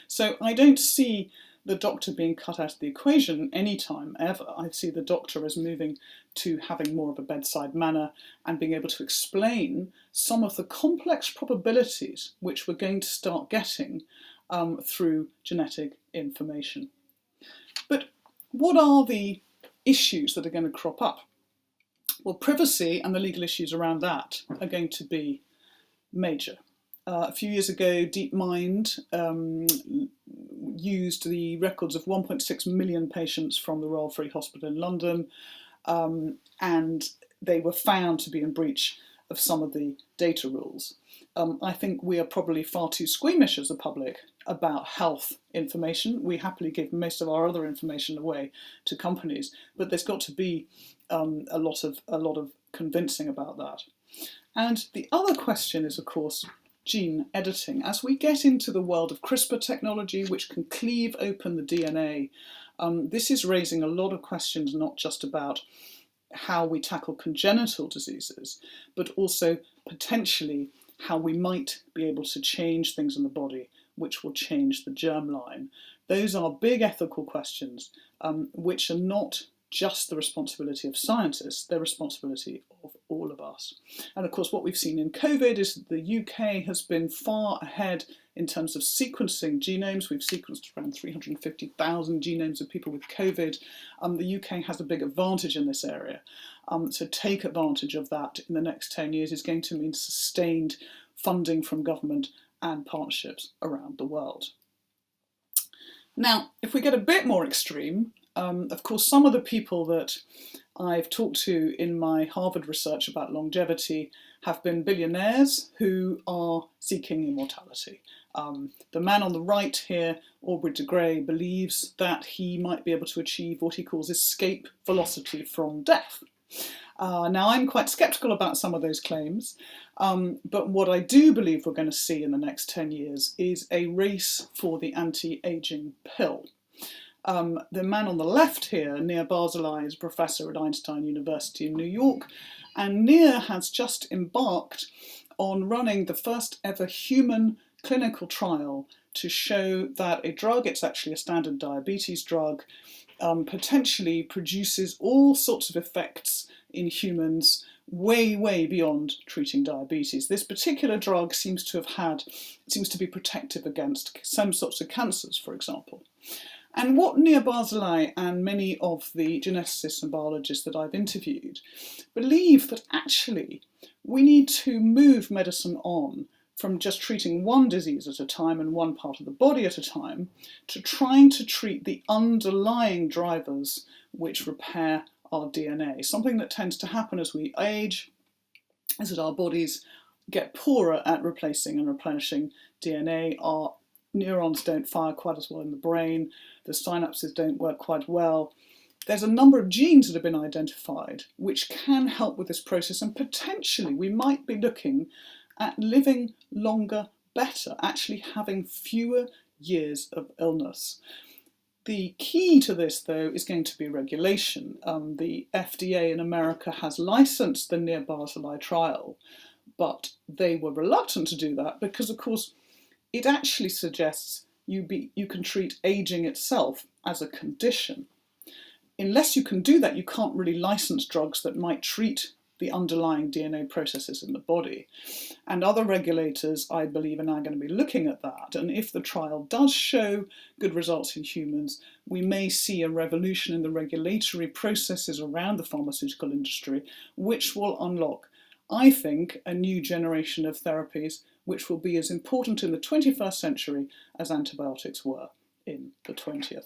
So I don't see the doctor being cut out of the equation anytime ever. I see the doctor as moving to having more of a bedside manner and being able to explain some of the complex probabilities which we're going to start getting through genetic information. But what are the issues that are going to crop up? Well, privacy and the legal issues around that are going to be major. A few years ago, DeepMind used the records of 1.6 million patients from the Royal Free Hospital in London, and they were found to be in breach of some of the data rules. I think we are probably far too squeamish as a public about health information. We happily give most of our other information away to companies, but there's got to be a lot of convincing about that. And the other question is, of course, gene editing. As we get into the world of CRISPR technology, which can cleave open the DNA, this is raising a lot of questions, not just about how we tackle congenital diseases, but also potentially how we might be able to change things in the body which will change the germline. Those are big ethical questions which are not just the responsibility of scientists, they're responsibility of all of us. And of course, what we've seen in COVID is that the UK has been far ahead in terms of sequencing genomes. We've sequenced around 350,000 genomes of people with COVID. The UK has a big advantage in this area. So take advantage of that in the next 10 years is going to mean sustained funding from government and partnerships around the world. Now, if we get a bit more extreme, of course, some of the people that I've talked to in my Harvard research about longevity have been billionaires who are seeking immortality. The man on the right here, Aubrey de Grey, believes that he might be able to achieve what he calls escape velocity from death. Now, I'm quite sceptical about some of those claims, but what I do believe we're going to see in the next 10 years is a race for the anti-aging pill. The man on the left here, Nir Barzilai, is a professor at Einstein University in New York, and Nir has just embarked on running the first ever human clinical trial to show that a drug, it's actually a standard diabetes drug, potentially produces all sorts of effects in humans way beyond treating diabetes. This particular drug seems to be protective against some sorts of cancers, for example. And what Nir Barzilai and many of the geneticists and biologists that I've interviewed believe that actually we need to move medicine on from just treating one disease at a time and one part of the body at a time to trying to treat the underlying drivers which repair our DNA. Something that tends to happen as we age is that our bodies get poorer at replacing and replenishing DNA. Our neurons don't fire quite as well in the brain, the synapses don't work quite well. There's a number of genes that have been identified which can help with this process, and potentially we might be looking at living longer, better, actually having fewer years of illness. The key to this, though, is going to be regulation. The FDA in America has licensed the Nir Barzilai trial, but they were reluctant to do that because, of course, it actually suggests you can treat aging itself as a condition. Unless you can do that, you can't really license drugs that might treat the underlying DNA processes in the body. And other regulators, I believe, are now going to be looking at that. And if the trial does show good results in humans, we may see a revolution in the regulatory processes around the pharmaceutical industry, which will unlock, I think, a new generation of therapies which will be as important in the 21st century as antibiotics were in the 20th.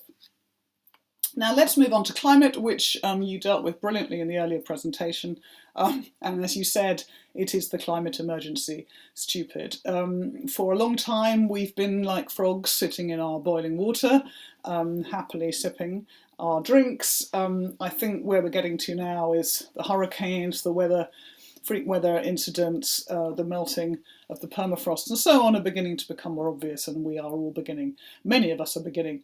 Now let's move on to climate, which you dealt with brilliantly in the earlier presentation. And as you said, it is the climate emergency, stupid. For a long time, we've been like frogs sitting in our boiling water, happily sipping our drinks. I think where we're getting to now is the hurricanes, the freak weather incidents, the melting of the permafrost and so on are beginning to become more obvious, and we are all beginning, many of us are beginning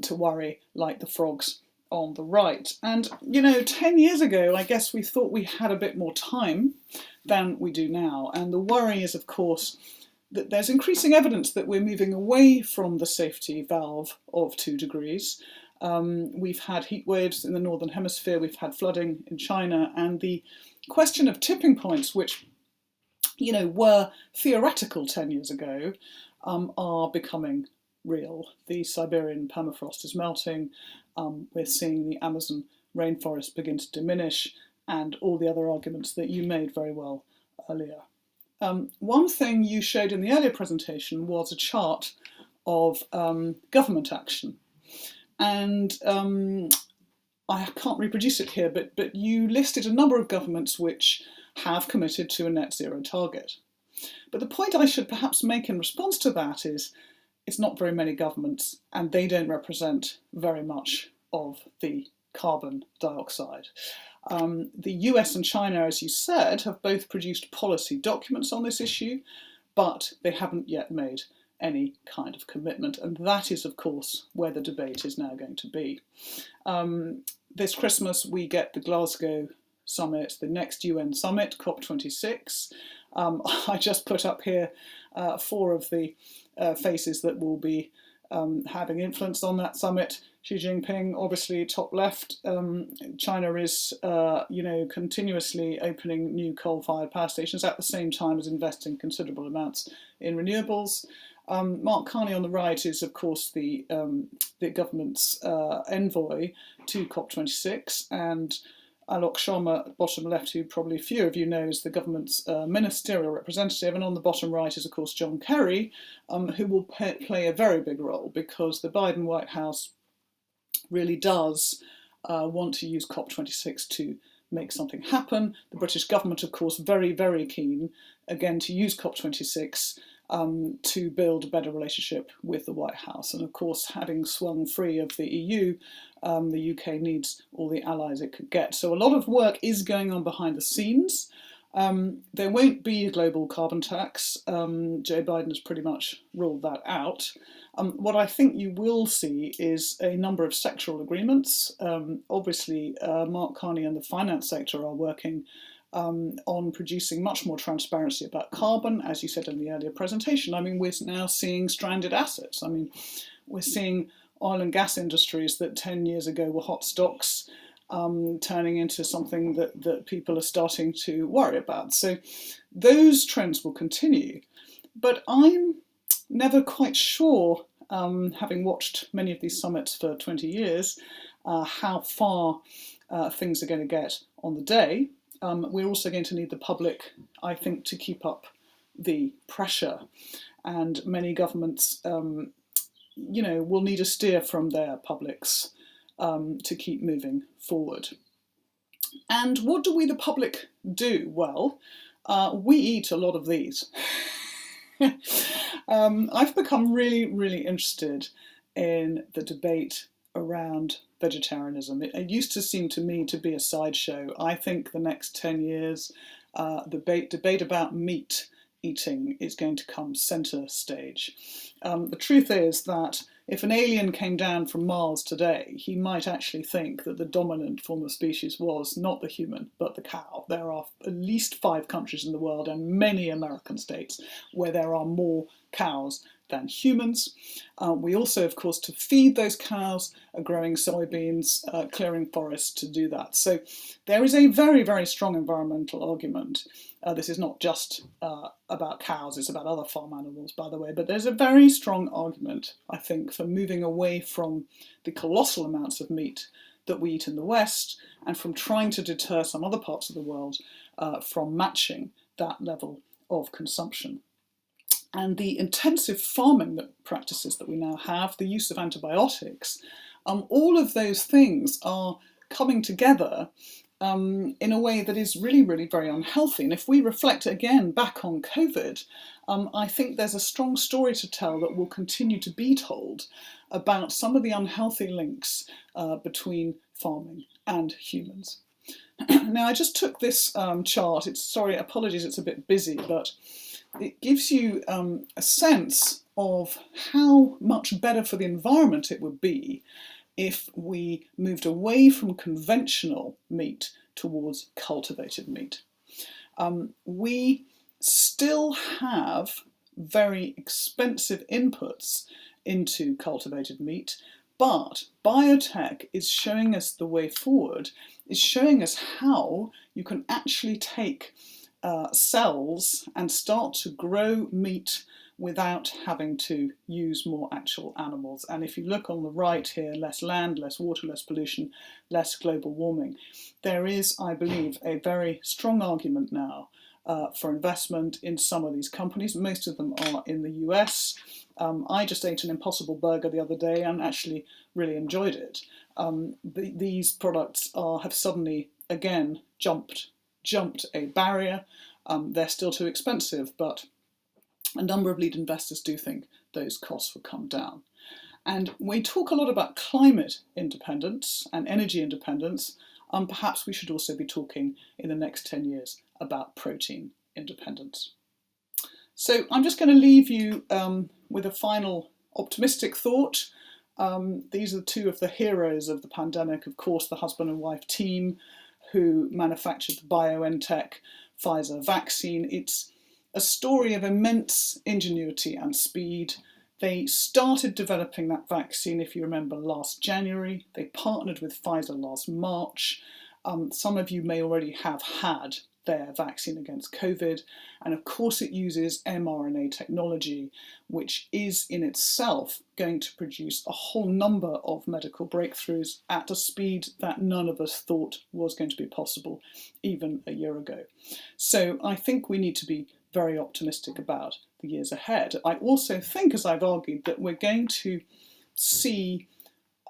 to worry like the frogs on the right. And, 10 years ago, I guess we thought we had a bit more time than we do now. And the worry is, of course, that there's increasing evidence that we're moving away from the safety valve of 2 degrees. We've had heat waves in the Northern Hemisphere, we've had flooding in China, and the question of tipping points, which, were theoretical 10 years ago, are becoming real. The Siberian permafrost is melting, we're seeing the Amazon rainforest begin to diminish, and all the other arguments that you made very well earlier. One thing you showed in the earlier presentation was a chart of government action. And I can't reproduce it here, but you listed a number of governments which have committed to a net zero target. But the point I should perhaps make in response to that is it's not very many governments, and they don't represent very much of the carbon dioxide. The US and China, as you said, have both produced policy documents on this issue, but they haven't yet made any kind of commitment. And that is, of course, where the debate is now going to be. This Christmas, we get the Glasgow summit, the next UN summit, COP26. I just put up here 4 of the faces that will be having influence on that summit. Xi Jinping, obviously top left. China is, continuously opening new coal-fired power stations at the same time as investing considerable amounts in renewables. Mark Carney on the right is, of course, the government's envoy to COP26, and Alok Sharma, bottom left, who probably few of you know, is the government's ministerial representative, and on the bottom right is, of course, John Kerry, who will play a very big role, because the Biden White House really does want to use COP26 to make something happen. The British government, of course, very, very keen, again, to use COP26 to build a better relationship with the White House. And of course, having swung free of the EU, the UK needs all the allies it could get. So a lot of work is going on behind the scenes. There won't be a global carbon tax. Joe Biden has pretty much ruled that out. What I think you will see is a number of sectoral agreements. Obviously, Mark Carney and the finance sector are working on producing much more transparency about carbon, as you said in the earlier presentation. I mean, we're now seeing stranded assets. I mean, we're seeing oil and gas industries that 10 years ago were hot stocks turning into something that people are starting to worry about. So those trends will continue. But I'm never quite sure, having watched many of these summits for 20 years, how far things are going to get on the day. We're also going to need the public, I think, to keep up the pressure. And many governments, will need a steer from their publics to keep moving forward. And what do we, the public, do? Well, we eat a lot of these. I've become really, really interested in the debate around vegetarianism. It used to seem to me to be a sideshow. I think the next 10 years, the debate about meat eating is going to come centre stage. The truth is that if an alien came down from Mars today, he might actually think that the dominant form of species was not the human, but the cow. There are at least 5 countries in the world and many American states where there are more cows than humans. We also, of course, to feed those cows, are growing soybeans, clearing forests to do that. So there is a very, very strong environmental argument. This is not just about cows, it's about other farm animals, by the way, but there's a very strong argument, I think, for moving away from the colossal amounts of meat that we eat in the West and from trying to deter some other parts of the world from matching that level of consumption. And the intensive farming practices that we now have, the use of antibiotics, All of those things are coming together in a way that is really, really very unhealthy. And if we reflect again back on COVID, I think there's a strong story to tell that will continue to be told about some of the unhealthy links between farming and humans. Now, I just took this chart. Apologies, it's a bit busy, but it gives you a sense of how much better for the environment it would be if we moved away from conventional meat towards cultivated meat. We still have very expensive inputs into cultivated meat, but biotech is showing us the way forward, is showing us how you can actually take cells and start to grow meat without having to use more actual animals. And if you look on the right here, less land, less water, less pollution, less global warming. There is, I believe, a very strong argument now for investment in some of these companies. Most of them are in the US. I just ate an Impossible Burger the other day and actually really enjoyed it. These products have suddenly, again, jumped a barrier. They're still too expensive, but a number of lead investors do think those costs will come down. And we talk a lot about climate independence and energy independence. Perhaps we should also be talking in the next 10 years about protein independence. So I'm just going to leave you with a final optimistic thought. These are two of the heroes of the pandemic, of course, the husband and wife team who manufactured the BioNTech Pfizer vaccine. It's a story of immense ingenuity and speed. They started developing that vaccine, if you remember, last January. They partnered with Pfizer last March. Some of you may already have had their vaccine against COVID. And of course it uses mRNA technology, which is in itself going to produce a whole number of medical breakthroughs at a speed that none of us thought was going to be possible even a year ago. So I think we need to be very optimistic about the years ahead. I also think, as I've argued, that we're going to see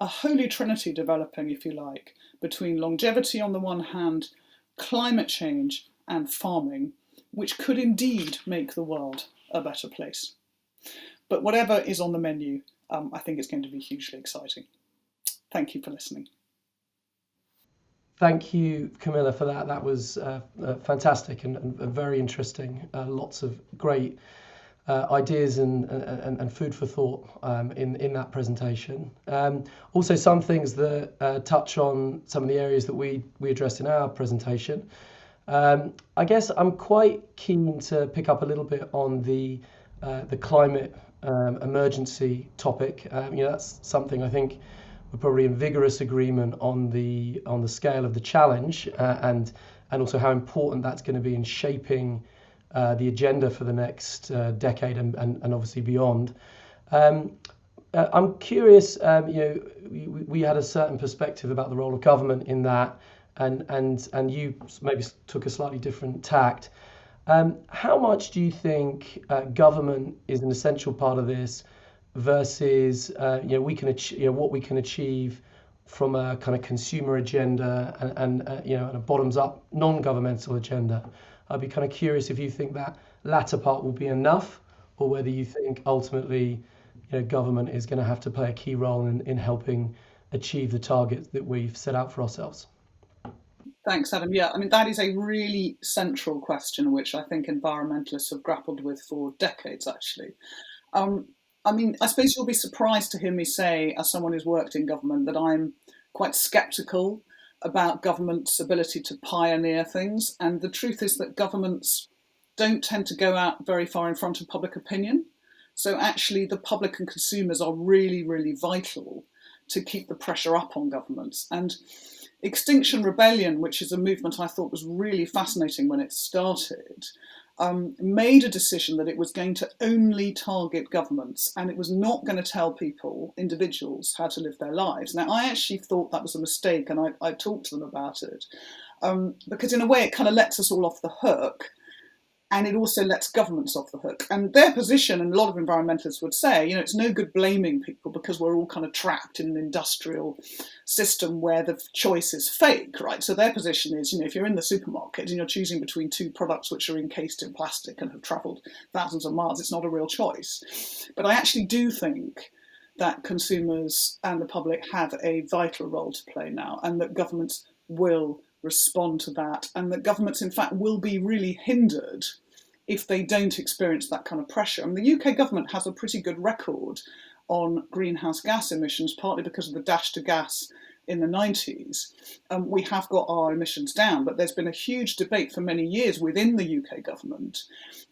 a holy trinity developing, if you like, between longevity on the one hand, climate change and farming, which could indeed make the world a better place. But whatever is on the menu, I think it's going to be hugely exciting. Thank you for listening.
Thank you, Camilla, for that. That was fantastic and very interesting. Lots of great ideas and food for thought in that presentation. Also, some things that touch on some of the areas that we addressed in our presentation. I guess I'm quite keen to pick up a little bit on the climate emergency topic. That's something I think we're probably in vigorous agreement on the scale of the challenge and also how important that's going to be in shaping the agenda for the next decade and obviously beyond. I'm curious. We had a certain perspective about the role of government in that, and you maybe took a slightly different tact. How much do you think government is an essential part of this versus we can what we can achieve from a kind of consumer agenda and a bottoms-up non-governmental agenda? I'd be kind of curious if you think that latter part will be enough, or whether you think ultimately government is going to have to play a key role in helping achieve the targets that we've set out for ourselves.
Thanks, Adam. Yeah, I mean, that is a really central question, which I think environmentalists have grappled with for decades, actually. I suppose you'll be surprised to hear me say, as someone who's worked in government, that I'm quite sceptical about government's ability to pioneer things. And the truth is that governments don't tend to go out very far in front of public opinion. So actually, the public and consumers are really, really vital to keep the pressure up on governments. And Extinction Rebellion, which is a movement I thought was really fascinating when it started, made a decision that it was going to only target governments and it was not going to tell people, individuals, how to live their lives. Now, I actually thought that was a mistake, and I talked to them about it, because in a way it kind of lets us all off the hook. And it also lets governments off the hook. And their position, and a lot of environmentalists would say, it's no good blaming people because we're all kind of trapped in an industrial system where the choice is fake, right? So their position is, if you're in the supermarket and you're choosing between two products which are encased in plastic and have travelled thousands of miles, it's not a real choice. But I actually do think that consumers and the public have a vital role to play now, and that governments will respond to that, and that governments, in fact, will be really hindered if they don't experience that kind of pressure. And the UK government has a pretty good record on greenhouse gas emissions, partly because of the dash to gas in the 90s. We have got our emissions down, but there's been a huge debate for many years within the UK government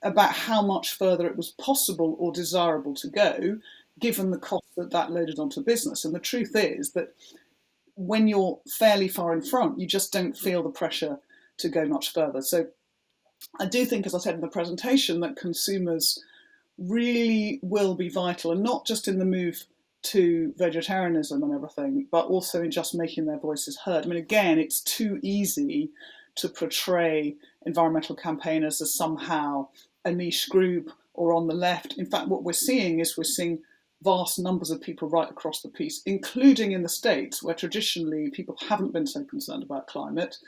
about how much further it was possible or desirable to go, given the cost that loaded onto business. And the truth is that when you're fairly far in front, you just don't feel the pressure to go much further. So I do think, as I said in the presentation, that consumers really will be vital, and not just in the move to vegetarianism and everything, but also in just making their voices heard. I mean, again, it's too easy to portray environmental campaigners as somehow a niche group or on the left. In fact, what we're seeing vast numbers of people right across the piece, including in the States, where traditionally people haven't been so concerned about climate,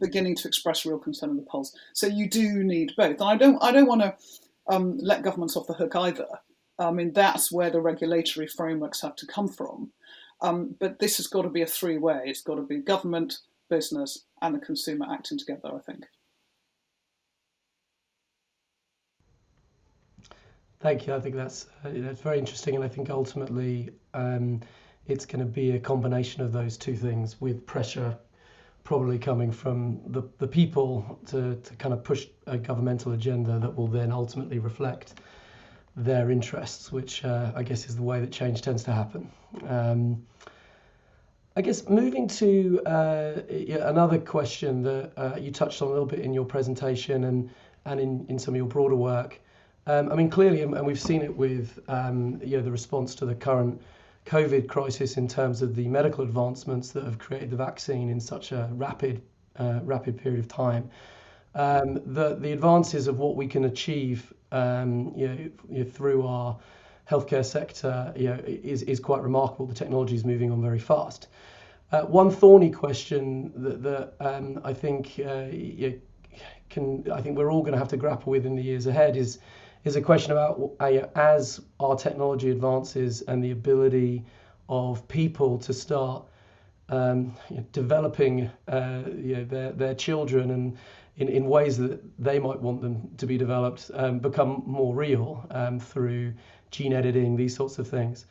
beginning to express real concern in the polls. So you do need both. And I don't want to let governments off the hook either. I mean, that's where the regulatory frameworks have to come from. But this has got to be a three-way. It's got to be government, business, and the consumer acting together, I think.
Thank you. I think that's very interesting, and I think ultimately it's going to be a combination of those two things, with pressure probably coming from the people to kind of push a governmental agenda that will then ultimately reflect their interests, which I guess is the way that change tends to happen. I guess moving to another question that you touched on a little bit in your presentation and in some of your broader work. I mean, clearly, and we've seen it with the response to the current COVID crisis in terms of the medical advancements that have created the vaccine in such a rapid period of time. The advances of what we can achieve through our healthcare sector is quite remarkable. The technology is moving on very fast. One thorny question that I think we're all going to have to grapple with in the years ahead is a question about as our technology advances and the ability of people to start developing their children and in ways that they might want them to be developed become more real through gene editing, these sorts of things.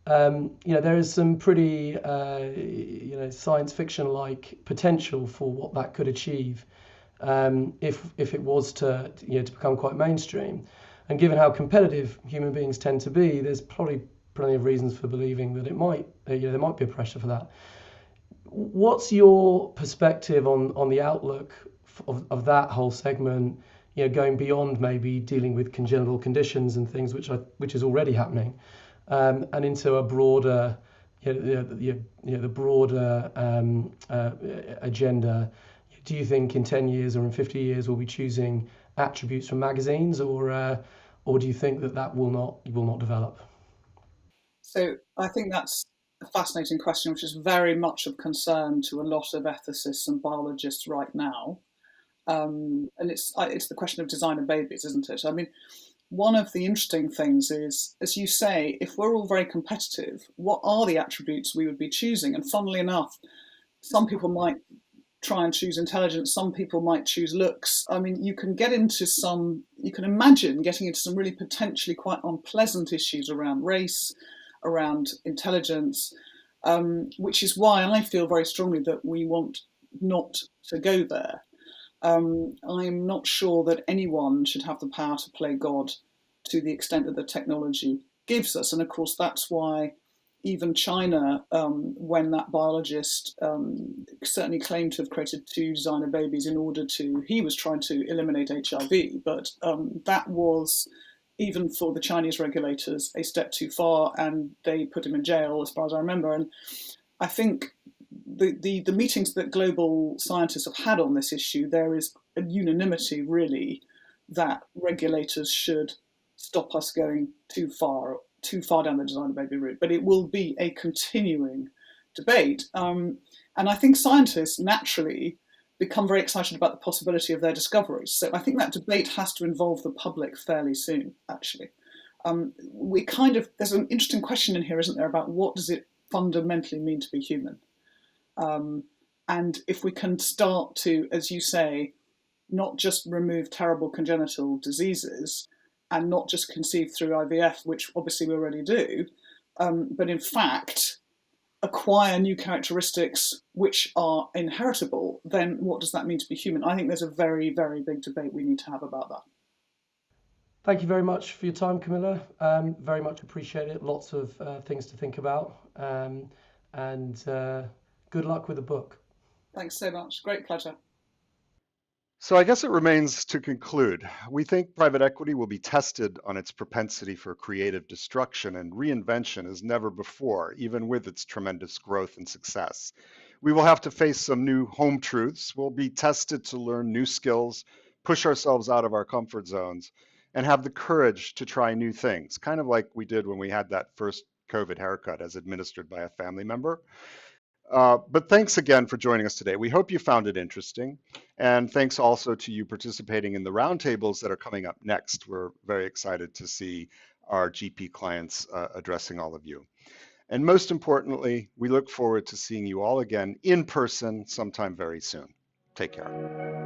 There is some pretty science fiction like potential for what that could achieve if it was to become quite mainstream. And given how competitive human beings tend to be, there's probably plenty of reasons for believing that it might there might be a pressure for that. What's your perspective on the outlook of that whole segment, going beyond maybe dealing with congenital conditions and things which is already happening, and into a broader the broader agenda? Do you think in 10 years or in 50 years we'll be choosing attributes from magazines, or do you think that will not develop?
So I think that's a fascinating question, which is very much of concern to a lot of ethicists and biologists right now. And it's the question of designer babies, isn't it? I mean, one of the interesting things is, as you say, if we're all very competitive, what are the attributes we would be choosing? And funnily enough, some people might try and choose intelligence, some people might choose looks. I mean, you can imagine getting into some really potentially quite unpleasant issues around race, around intelligence, which is why I feel very strongly that we want not to go there. I'm not sure that anyone should have the power to play God to the extent that the technology gives us. And of course, that's why even China, when that biologist certainly claimed to have created 2 designer babies he was trying to eliminate HIV, but that was, even for the Chinese regulators, a step too far, and they put him in jail, as far as I remember. And I think the meetings that global scientists have had on this issue, there is a unanimity, really, that regulators should stop us going too far down the design a baby route. But it will be a continuing debate. And I think scientists naturally become very excited about the possibility of their discoveries. So I think that debate has to involve the public fairly soon, actually. There's an interesting question in here, isn't there, about what does it fundamentally mean to be human? And if we can start to, as you say, not just remove terrible congenital diseases and not just conceive through IVF, which obviously we already do, but in fact acquire new characteristics which are inheritable, then what does that mean to be human? I think there's a very, very big debate we need to have about that.
Thank you very much for your time, Camilla. Very much appreciate it. Lots of things to think about. And good luck with the book.
Thanks so much. Great pleasure.
So I guess it remains to conclude. We think private equity will be tested on its propensity for creative destruction and reinvention as never before, even with its tremendous growth and success. We will have to face some new home truths. We'll be tested to learn new skills, push ourselves out of our comfort zones, and have the courage to try new things, kind of like we did when we had that first COVID haircut as administered by a family member. But thanks again for joining us today. We hope you found it interesting. And thanks also to you participating in the roundtables that are coming up next. We're very excited to see our GP clients addressing all of you. And most importantly, we look forward to seeing you all again in person sometime very soon. Take care.